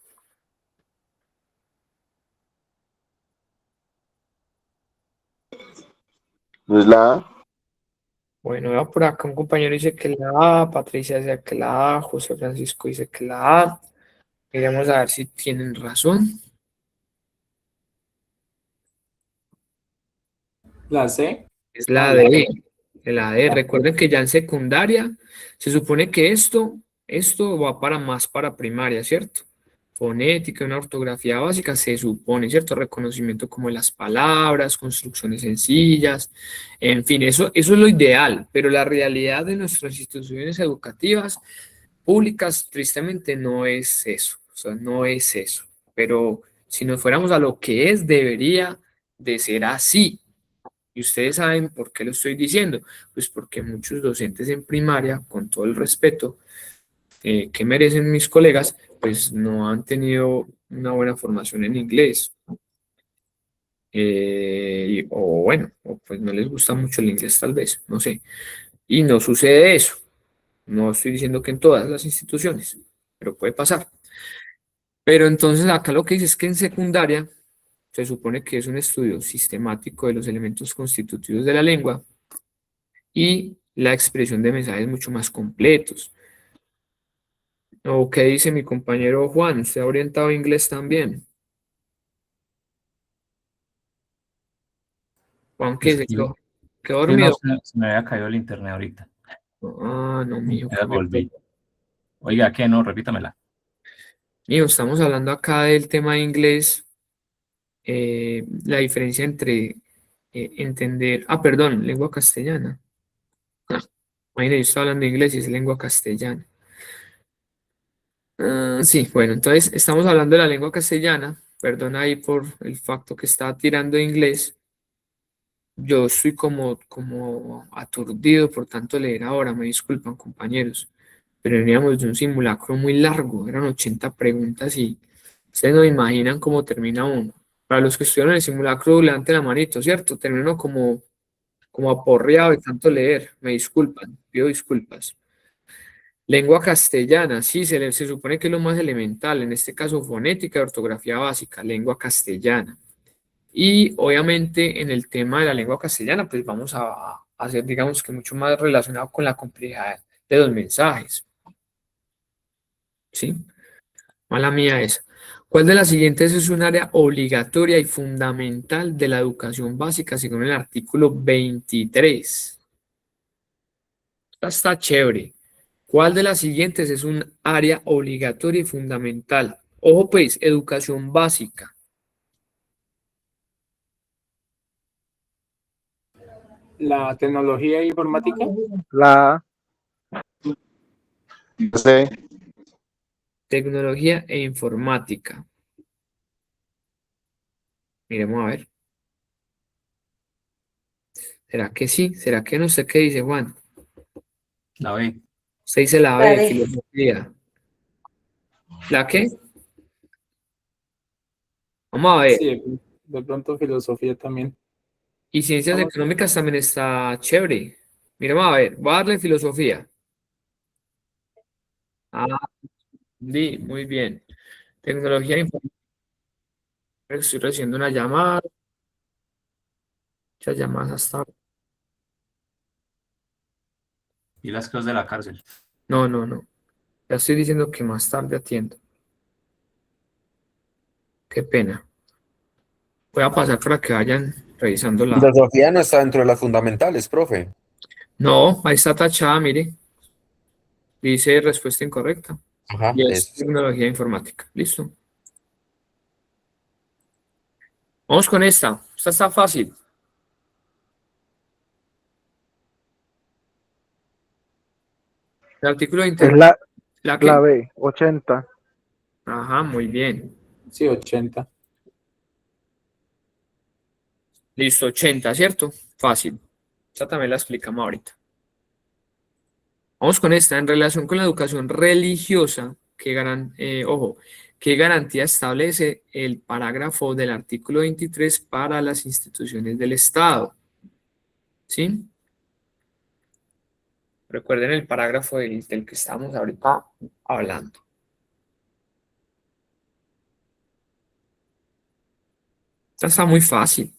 ¿No es la A? Bueno, veo por acá un compañero dice que la A, Patricia dice que la A, José Francisco dice que la A. Queremos a ver si tienen razón. La C. Es la D. La D. Recuerden que ya en secundaria se supone que esto va para más para primaria, ¿cierto? Fonética, una ortografía básica, se supone, ¿cierto? Reconocimiento como de las palabras, construcciones sencillas, en fin, eso es lo ideal, pero la realidad de nuestras instituciones educativas públicas, tristemente, no es eso, o sea, no es eso, pero si nos fuéramos a lo que es, debería de ser así. Y ustedes saben por qué lo estoy diciendo, pues porque muchos docentes en primaria, con todo el respeto que merecen mis colegas, pues no han tenido una buena formación en inglés. O bueno, o pues no les gusta mucho el inglés tal vez, no sé. Y no sucede eso. No estoy diciendo que en todas las instituciones, pero puede pasar. Pero entonces acá lo que dice es que en secundaria se supone que es un estudio sistemático de los elementos constitutivos de la lengua y la expresión de mensajes mucho más completos. ¿O qué dice mi compañero Juan? ¿Usted ha orientado a inglés también? Juan, ¿qué Es se que, quedó que no dormido? se me había caído el internet ahorita. Ah, no, mijo, Ya volví. Oiga, ¿qué? No, repítamela. mijo, estamos hablando acá del tema de inglés, la diferencia entre entender, perdón, lengua castellana. Ah, imagínate, yo estoy hablando de inglés y es lengua castellana. Sí, bueno, entonces estamos hablando de la lengua castellana, perdón ahí por el facto que estaba tirando de inglés. Yo estoy como aturdido por tanto leer ahora, me disculpan compañeros, pero veníamos de un simulacro muy largo, eran 80 preguntas y ustedes no imaginan cómo termina uno. Para los que estuvieron en el simulacro, levanten la manito, ¿cierto? Termino como aporreado de tanto leer, me disculpan, pido disculpas. Lengua castellana, sí, se supone que es lo más elemental, en este caso fonética y ortografía básica, lengua castellana. Y obviamente en el tema de la lengua castellana, pues vamos a hacer, digamos que mucho más relacionado con la complejidad de los mensajes. ¿Sí? Mala mía esa. ¿Cuál de las siguientes es un área obligatoria y fundamental de la educación básica según el artículo 23? Esta está chévere. ¿Cuál de las siguientes es un área obligatoria y fundamental? Ojo pues, educación básica. La tecnología informática. La A. No sé, Tecnología e informática. Miremos a ver. ¿Será que sí? ¿Será que no? ¿Usted qué dice, Juan? La B. Usted dice la La B, D. filosofía. ¿La qué? Vamos a ver. Sí, de pronto filosofía también. Y ciencias Vamos. económicas también está chévere. Miremos a ver, voy a darle filosofía. Ah, muy bien. Tecnología informática. Estoy recibiendo una llamada. Muchas llamadas hasta. Y las cosas de la cárcel. No, no, no. Ya estoy diciendo que más tarde atiendo. Qué pena. Voy a pasar para que vayan revisando la. Filosofía no está dentro de las fundamentales, profe. No, ahí está tachada, mire. Dice respuesta incorrecta. Ajá, Y es eso. tecnología informática. Listo. Vamos con esta. Esta está fácil. El artículo de Es inter... ¿La la qué? B, 80. Ajá, muy bien. Sí, 80. Listo, 80, ¿cierto? Fácil. Esta también la explicamos ahorita. Vamos con esta. En relación con la educación religiosa, ojo, ¿qué garantía establece el parágrafo del artículo 23 para las instituciones del Estado? ¿Sí? Recuerden el parágrafo del que estamos ahorita hablando. Esta está muy fácil.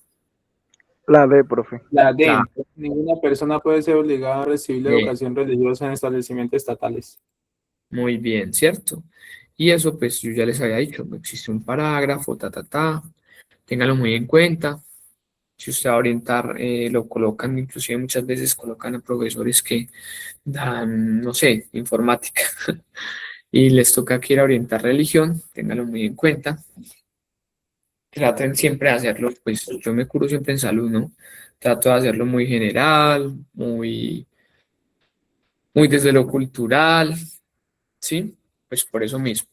La D, profe. La D. La Ninguna persona puede ser obligada a recibir la D. educación religiosa en establecimientos estatales. Muy bien, ¿cierto? Y eso, pues yo ya les había dicho, no existe un parágrafo, ténganlo muy en cuenta. Si usted va a orientar, lo colocan, inclusive muchas veces colocan a profesores que dan, no sé, informática, y les toca que ir a orientar religión, ténganlo muy en cuenta. Traten siempre de hacerlo, pues yo me curo siempre en salud, ¿no? Trato de hacerlo muy general, muy desde lo cultural, ¿sí? Pues por eso mismo.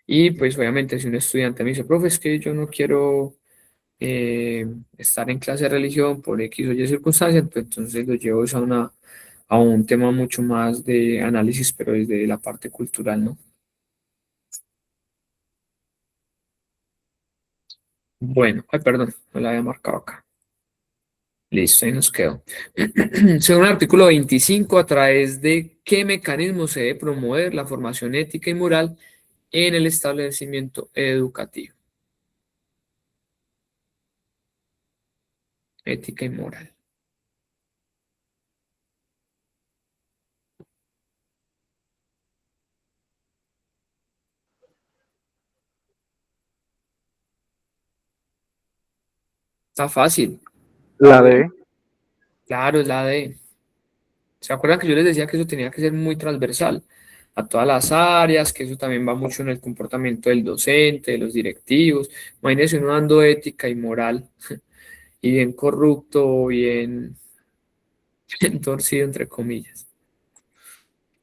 Y pues obviamente si un estudiante me dice, profe, es que yo no quiero estar en clase de religión por X o Y circunstancias, pues entonces lo llevo es a un tema mucho más de análisis, pero desde la parte cultural, ¿no? Bueno, ay, perdón, no la había marcado acá. Listo, ahí nos quedó. Según el artículo 25, ¿a través de qué mecanismo se debe promover la formación ética y moral en el establecimiento educativo? Ética y moral. Está fácil. La D. Claro, es la de. ¿Se acuerdan que yo les decía que eso tenía que ser muy transversal a todas las áreas, que eso también va mucho en el comportamiento del docente, de los directivos? Imagínense uno dando ética y moral y bien corrupto, bien, bien torcido, entre comillas.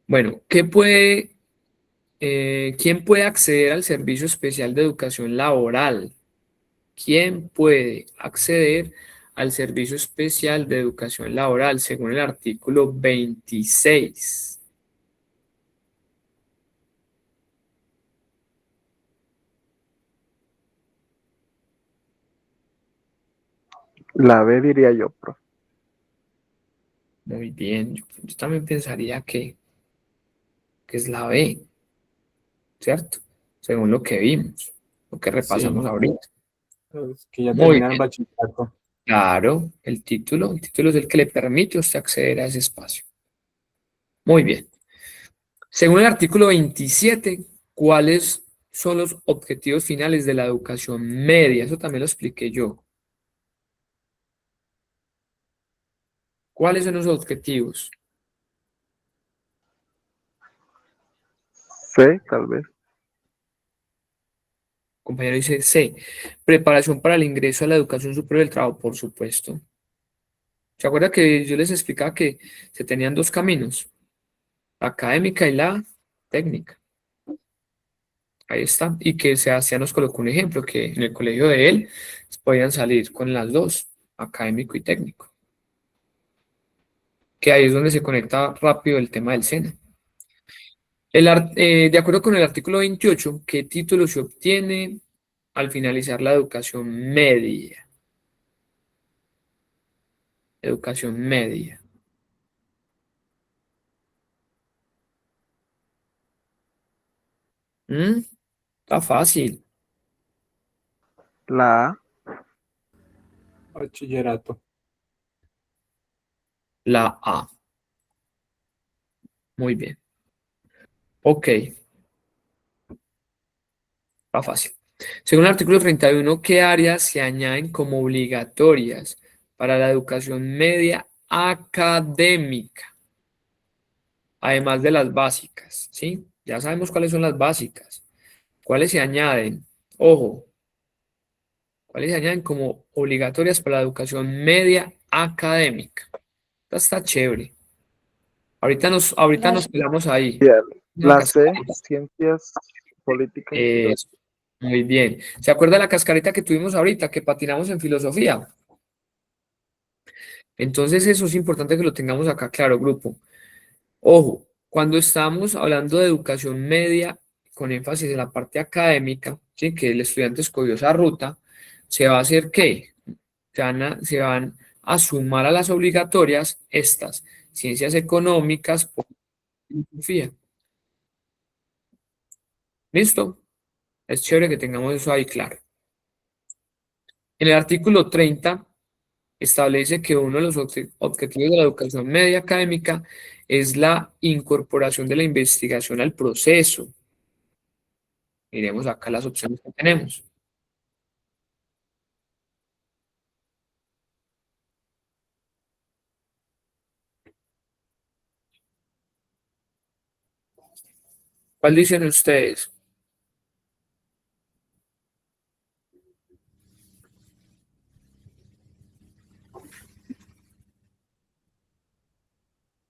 Bueno, ¿quién puede acceder al Servicio Especial de Educación Laboral? ¿Quién puede acceder al Servicio Especial de Educación Laboral según el artículo 26? La B diría yo, profe. Muy bien, yo también pensaría que es la B, ¿cierto? Según lo que vimos, lo que Sí, repasamos ahorita. es que ya Muy terminaron el bien, bachillerato. claro, el título es el que le permite a usted acceder a ese espacio. Muy bien. Según el artículo 27, ¿cuáles son los objetivos finales de la educación media? Eso también lo expliqué yo. ¿Cuáles son los objetivos? C, tal vez. Compañero dice C. Preparación para el ingreso a la educación superior del trabajo, por supuesto. ¿Se acuerda que yo les explicaba que se tenían dos caminos? La académica y la técnica. Ahí está. Y que Sebastián nos colocó un ejemplo, que en el colegio de él podían salir con las dos, académico y técnico. Que ahí es donde se conecta rápido el tema del SENA. De acuerdo con el artículo 28, ¿qué título se obtiene al finalizar la educación media? Educación media. Está fácil. La A. Bachillerato. La A. Muy bien. Ok, está fácil. Según el artículo 31, ¿qué áreas se añaden como obligatorias para la educación media académica? Además de las básicas, ¿sí? Ya sabemos cuáles son las básicas. ¿Cuáles se añaden? Ojo, ¿cuáles se añaden como obligatorias para la educación media académica? Esta está chévere. Ahorita nos quedamos ahí. Bien. Una La C. cascarita. Ciencias políticas. Eso, muy bien. ¿Se acuerda de la cascarita que tuvimos ahorita, que patinamos en filosofía? Entonces eso es importante que lo tengamos acá claro, grupo. Ojo, cuando estamos hablando de educación media, con énfasis en la parte académica, ¿sí? Que el estudiante escogió esa ruta, ¿se va a hacer qué? Se van a sumar a las obligatorias estas, ciencias económicas, filosofía. ¿Listo? Es chévere que tengamos eso ahí claro. En el artículo 30 establece que uno de los objetivos de la educación media académica es la incorporación de la investigación al proceso. Miremos acá las opciones que tenemos. ¿Cuál dicen ustedes?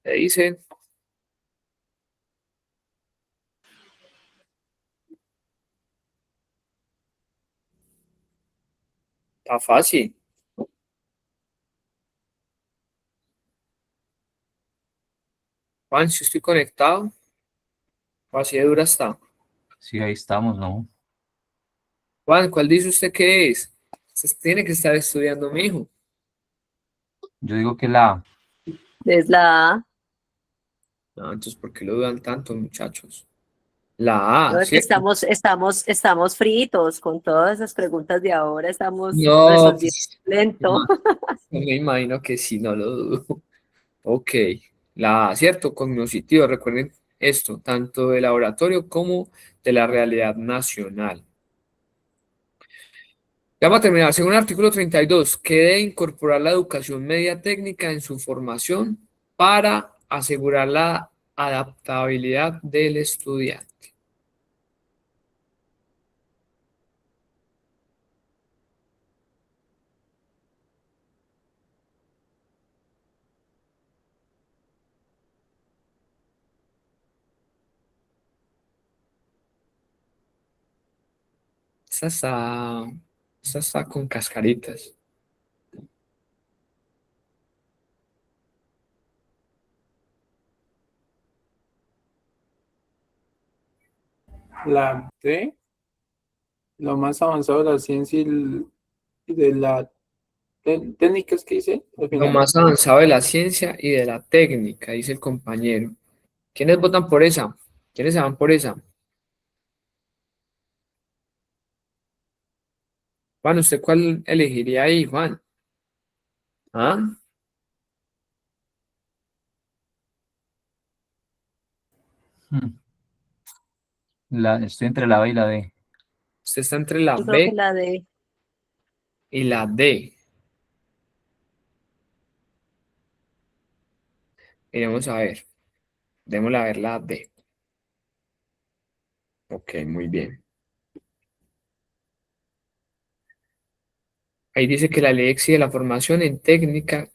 ¿Qué dicen? Está fácil. Juan, si estoy conectado, o así de dura está. Sí, ahí estamos, ¿no? Juan, ¿cuál dice usted que es? Usted tiene que estar estudiando, mijo. Yo digo que la A. Es la A. No, entonces, ¿por qué lo dudan tanto, muchachos? La No, A, es que ¿cierto? estamos fritos con todas esas preguntas de ahora, estamos No, resolviendo pues, lento. me imagino que sí, no lo dudo. Ok, la A, ¿cierto? Cognoscitivo, recuerden esto, tanto de laboratorio como de la realidad nacional. Ya para terminar, según el artículo 32, que debe incorporar la educación media técnica en su formación para asegurar la adaptabilidad del estudiante. Esta está, esta está con cascaritas. La D. Lo más avanzado de la ciencia y de la técnicas que dice al Lo final. más avanzado de la ciencia y de la técnica, dice el compañero. ¿Quiénes votan por esa? ¿Quiénes se van por esa? Juan, ¿usted cuál elegiría ahí, Juan? ¿Ah? Hmm. Estoy entre la B y la D. Usted está entre la Yo creo que B la D. y la D. Iremos a ver. Démosle a ver la D. Ok, muy bien. Ahí dice que la ley exige la formación en técnica,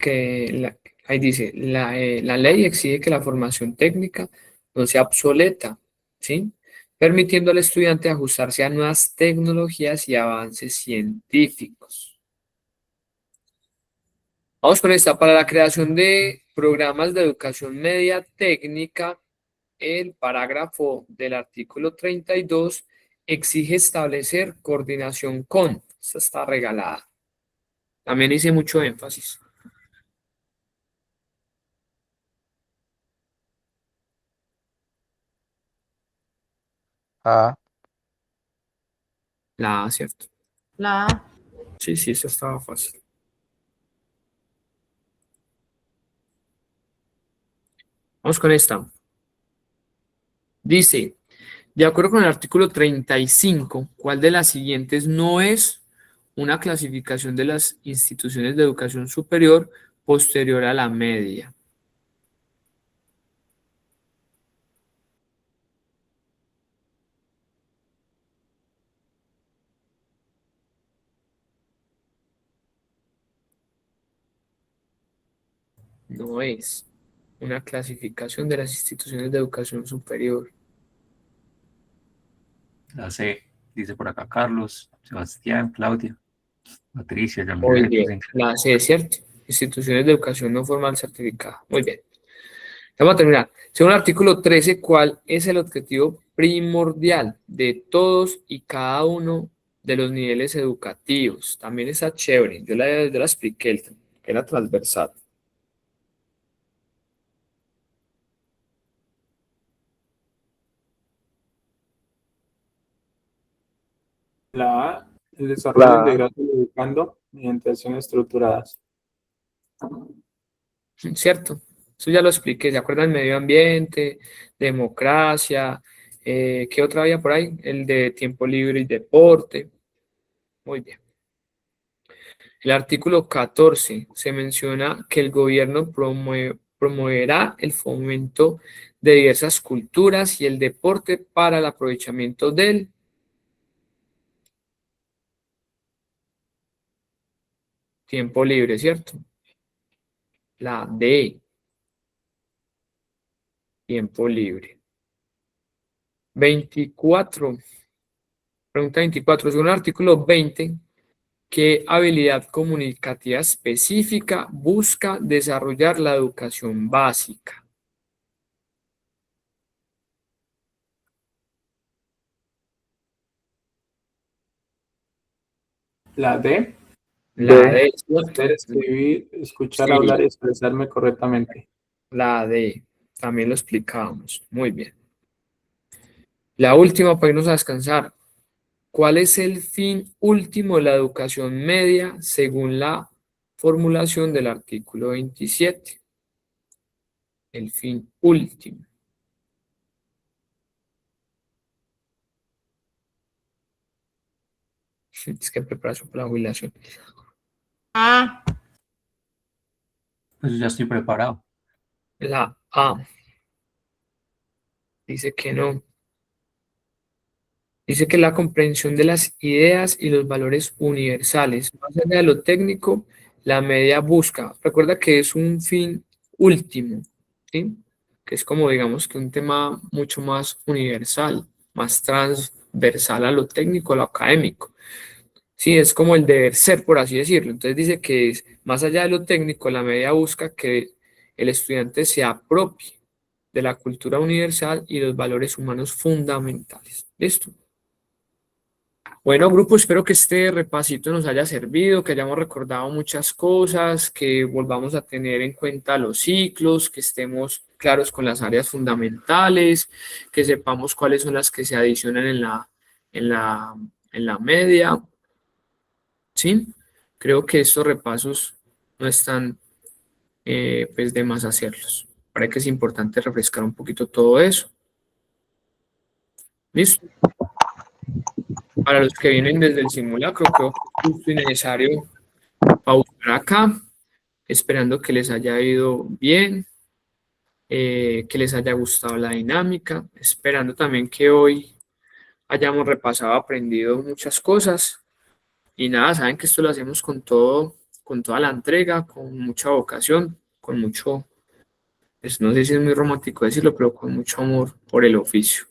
ahí dice, la ley exige que la formación técnica no sea obsoleta, ¿sí? Permitiendo al estudiante ajustarse a nuevas tecnologías y avances científicos. Vamos con esta. Para la creación de programas de educación media técnica, el parágrafo del artículo 32 exige establecer coordinación con. Esta está regalada. También hice mucho énfasis. A. La A, ¿cierto? La A. Sí, sí, eso estaba fácil. Vamos con esta. Dice, de acuerdo con el artículo 35, ¿cuál de las siguientes no es una clasificación de las instituciones de educación superior posterior a la media? No es una clasificación de las instituciones de educación superior. La C, dice por acá Carlos, Sebastián, Claudia, Patricia, Muy Yamilet, bien, la C, ¿cierto? Instituciones de educación no formal certificada. Muy bien. Vamos a terminar. Según el artículo 13, ¿cuál es el objetivo primordial de todos y cada uno de los niveles educativos? También está chévere. Yo la expliqué, que era transversal. La A, el desarrollo La A. integral del educando mediante acciones estructuradas. ¿Cierto? Eso ya lo expliqué. ¿Se acuerdan? Medio ambiente, democracia, ¿qué otra había por ahí? El de tiempo libre y deporte. Muy bien. El artículo 14 se menciona que el gobierno promoverá el fomento de diversas culturas y el deporte para el aprovechamiento del tiempo libre, ¿cierto? La D, tiempo libre. 24, pregunta 24, según el artículo 20, ¿qué habilidad comunicativa específica busca desarrollar la educación básica? La D, La D. D, ¿cierto? leer, escribir, escuchar, Sí, hablar y expresarme correctamente. la D, también lo explicábamos. Muy bien. La última para irnos a descansar. ¿Cuál es el fin último de la educación media según la formulación del artículo 27? El fin último. Es que preparación para la jubilación. A. pues ya estoy preparado. La A dice que no. Dice que la comprensión de las ideas y los valores universales. Más allá de lo técnico, la media busca. Recuerda que es un fin último, ¿sí? Que es como, digamos, que un tema mucho más universal, más transversal a lo técnico, a lo académico. Sí, es como el deber ser, por así decirlo. Entonces dice que es, más allá de lo técnico, la media busca que el estudiante se apropie de la cultura universal y los valores humanos fundamentales. ¿Listo? Bueno, grupo, espero que este repasito nos haya servido, que hayamos recordado muchas cosas, que volvamos a tener en cuenta los ciclos, que estemos claros con las áreas fundamentales, que sepamos cuáles son las que se adicionan en la, en la media. ¿Sí? Creo que estos repasos no están pues de más hacerlos. Parece que es importante refrescar un poquito todo eso. ¿Listo? Para los que vienen desde el simulacro, creo que es justo y necesario pausar acá, esperando que les haya ido bien, que les haya gustado la dinámica, esperando también que hoy hayamos repasado, aprendido muchas cosas. Y nada, saben que esto lo hacemos con todo, con toda la entrega, con mucha vocación, con mucho, pues no sé si es muy romántico decirlo, pero con mucho amor por el oficio.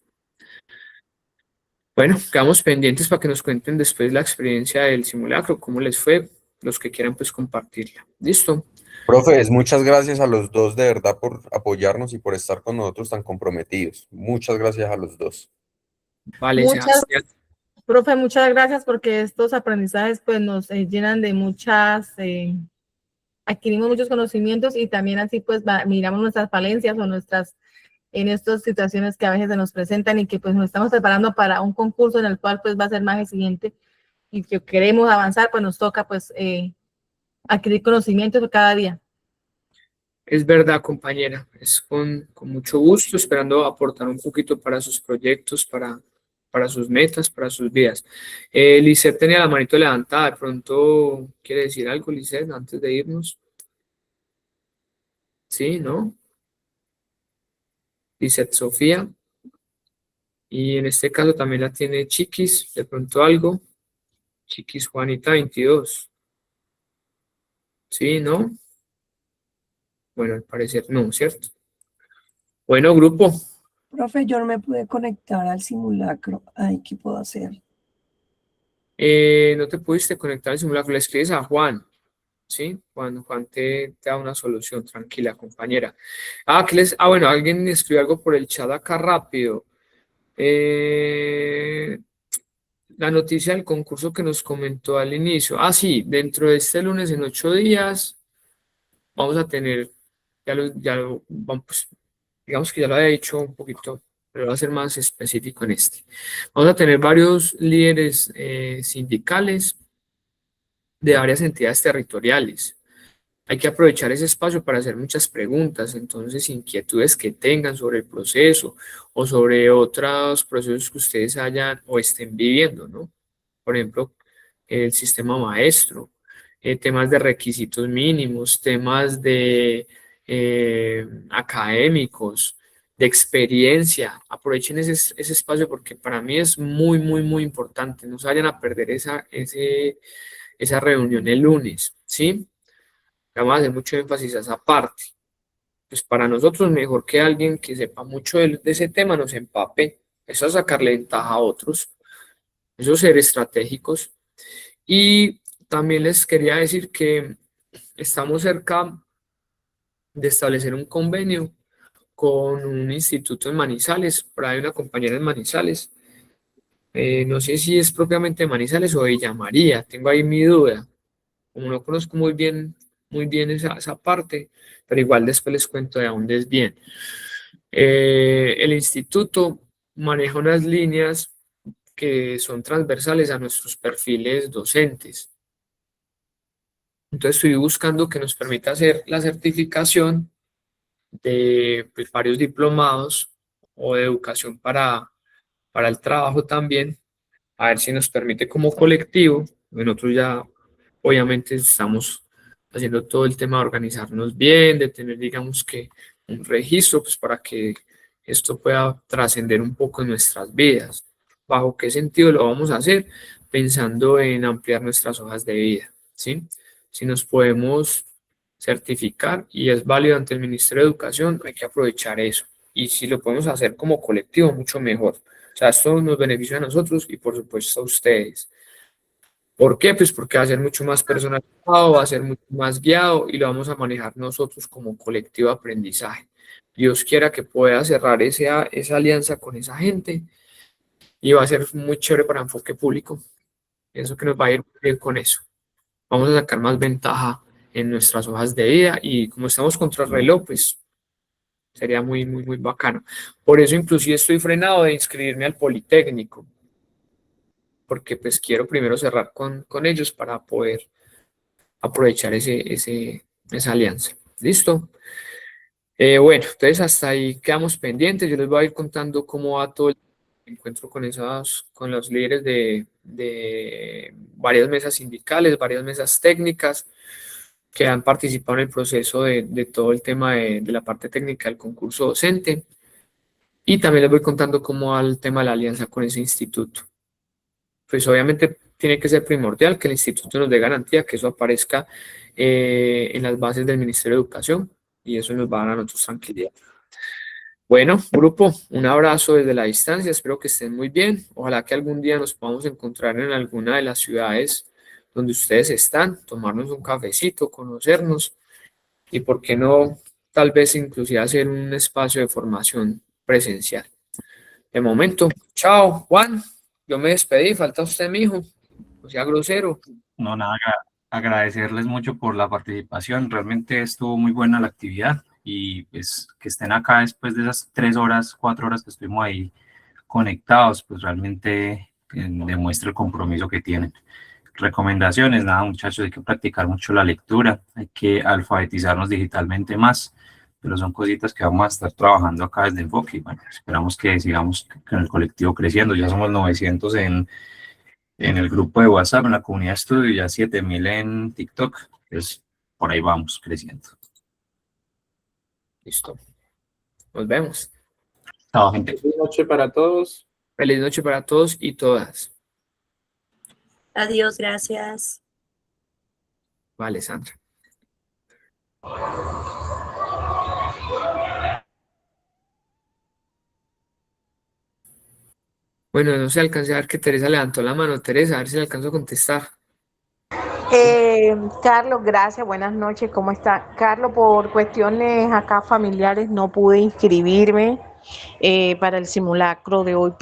Bueno, quedamos pendientes para que nos cuenten después la experiencia del simulacro, cómo les fue, los que quieran pues compartirla. ¿Listo? Profes, muchas gracias a los dos de verdad por apoyarnos y por estar con nosotros tan comprometidos. Muchas gracias a los dos. Vale, Muchas, Sebastián. profe, muchas gracias porque estos aprendizajes pues nos llenan de muchas, adquirimos muchos conocimientos y también así pues miramos nuestras falencias o nuestras en estas situaciones que a veces se nos presentan y que pues nos estamos preparando para un concurso en el cual pues va a ser más exigente y que queremos avanzar, pues nos toca pues adquirir conocimientos cada día. Es verdad, compañera, es con mucho gusto, esperando aportar un poquito para sus proyectos, para sus metas, para sus vidas. Lisette tenía la manito levantada, de pronto, ¿quiere decir algo, Lisette, antes de irnos? Sí, ¿no? Lisette Sofía, y en este caso también la tiene Chiquis, de pronto algo, Chiquis Juanita 22. Sí, ¿no? Bueno, al parecer no, ¿cierto? Bueno, grupo. Profe, yo no me pude conectar al simulacro. Ay, ¿qué puedo hacer? No te pudiste conectar al simulacro, le escribes a Juan, ¿sí? Juan te da una solución, tranquila, compañera. Bueno, alguien escribió algo por el chat acá rápido. La noticia del concurso que nos comentó al inicio. Sí, dentro de este lunes en 8 días vamos a tener, digamos que ya lo había dicho un poquito, pero va a ser más específico en este. Vamos a tener varios líderes sindicales de varias entidades territoriales. Hay que aprovechar ese espacio para hacer muchas preguntas, entonces inquietudes que tengan sobre el proceso o sobre otros procesos que ustedes hayan o estén viviendo, ¿no? Por ejemplo, el sistema maestro, temas de requisitos mínimos, temas de académicos, de experiencia. Aprovechen ese espacio porque para mí es muy, muy, muy importante. No se vayan a perder esa reunión el lunes, ¿sí? Vamos a hacer mucho énfasis a esa parte. Pues para nosotros mejor que alguien que sepa mucho de ese tema nos empape. Eso es sacarle ventaja a otros. Eso es ser estratégicos. Y también les quería decir que estamos cerca de establecer un convenio con un instituto en Manizales. Por ahí hay una compañera en Manizales. No sé si es propiamente Manizales o Villa María. Tengo ahí mi duda. Como no conozco muy bien esa parte, pero igual después les cuento de dónde es bien. El instituto maneja unas líneas que son transversales a nuestros perfiles docentes. Entonces estoy buscando que nos permita hacer la certificación de pues, varios diplomados o de educación para el trabajo también, a ver si nos permite como colectivo. Nosotros ya obviamente estamos haciendo todo el tema de organizarnos bien, de tener digamos que un registro pues para que esto pueda trascender un poco en nuestras vidas. ¿Bajo qué sentido lo vamos a hacer? Pensando en ampliar nuestras hojas de vida, ¿sí? Si nos podemos certificar y es válido ante el Ministerio de Educación, hay que aprovechar eso. Y si lo podemos hacer como colectivo, mucho mejor. O sea, esto nos beneficia a nosotros y por supuesto a ustedes. ¿Por qué? Pues porque va a ser mucho más personalizado, va a ser mucho más guiado y lo vamos a manejar nosotros como colectivo de aprendizaje. Dios quiera que pueda cerrar esa alianza con esa gente y va a ser muy chévere para enfoque público. Pienso que nos va a ir bien con eso. Vamos a sacar más ventaja en nuestras hojas de vida y como estamos contra el reloj, pues sería muy, muy, muy bacano. Por eso inclusive estoy frenado de inscribirme al Politécnico, porque pues quiero primero cerrar con ellos para poder aprovechar esa alianza. ¿Listo? Bueno, entonces hasta ahí quedamos pendientes. Yo les voy a ir contando cómo va todo el encuentro con los líderes de varias mesas sindicales, varias mesas técnicas que han participado en el proceso de todo el tema de la parte técnica del concurso docente. Y también les voy contando cómo va el tema de la alianza con ese instituto. Pues obviamente tiene que ser primordial que el instituto nos dé garantía que eso aparezca en las bases del Ministerio de Educación y eso nos va a dar a nosotros tranquilidad. Bueno, grupo, un abrazo desde la distancia, espero que estén muy bien. Ojalá que algún día nos podamos encontrar en alguna de las ciudades donde ustedes están, tomarnos un cafecito, conocernos y por qué no, tal vez inclusive hacer un espacio de formación presencial. De momento, chao, Juan. Yo me despedí, falta usted, mijo. No sea grosero. No, nada, agradecerles mucho por la participación. Realmente estuvo muy buena la actividad. y pues que estén acá después de esas 3 horas, 4 horas que estuvimos ahí conectados, pues realmente demuestra el compromiso que tienen. Recomendaciones, nada muchachos, hay que practicar mucho la lectura, hay que alfabetizarnos digitalmente más, pero son cositas que vamos a estar trabajando acá desde Enfoque, y bueno, esperamos que sigamos con el colectivo creciendo, ya somos 900 en el grupo de WhatsApp, en la comunidad estudio, ya 7000 en TikTok, pues por ahí vamos creciendo. Listo. Nos vemos. Chao, gente. Buenas noches para todos. Feliz noche para todos y todas. Adiós, gracias. Vale, Sandra. Bueno, no sé, alcancé a ver que Teresa levantó la mano. Teresa, a ver si le alcanzo a contestar. Carlos, gracias, buenas noches, ¿cómo está? Carlos, por cuestiones acá familiares no pude inscribirme para el simulacro de hoy.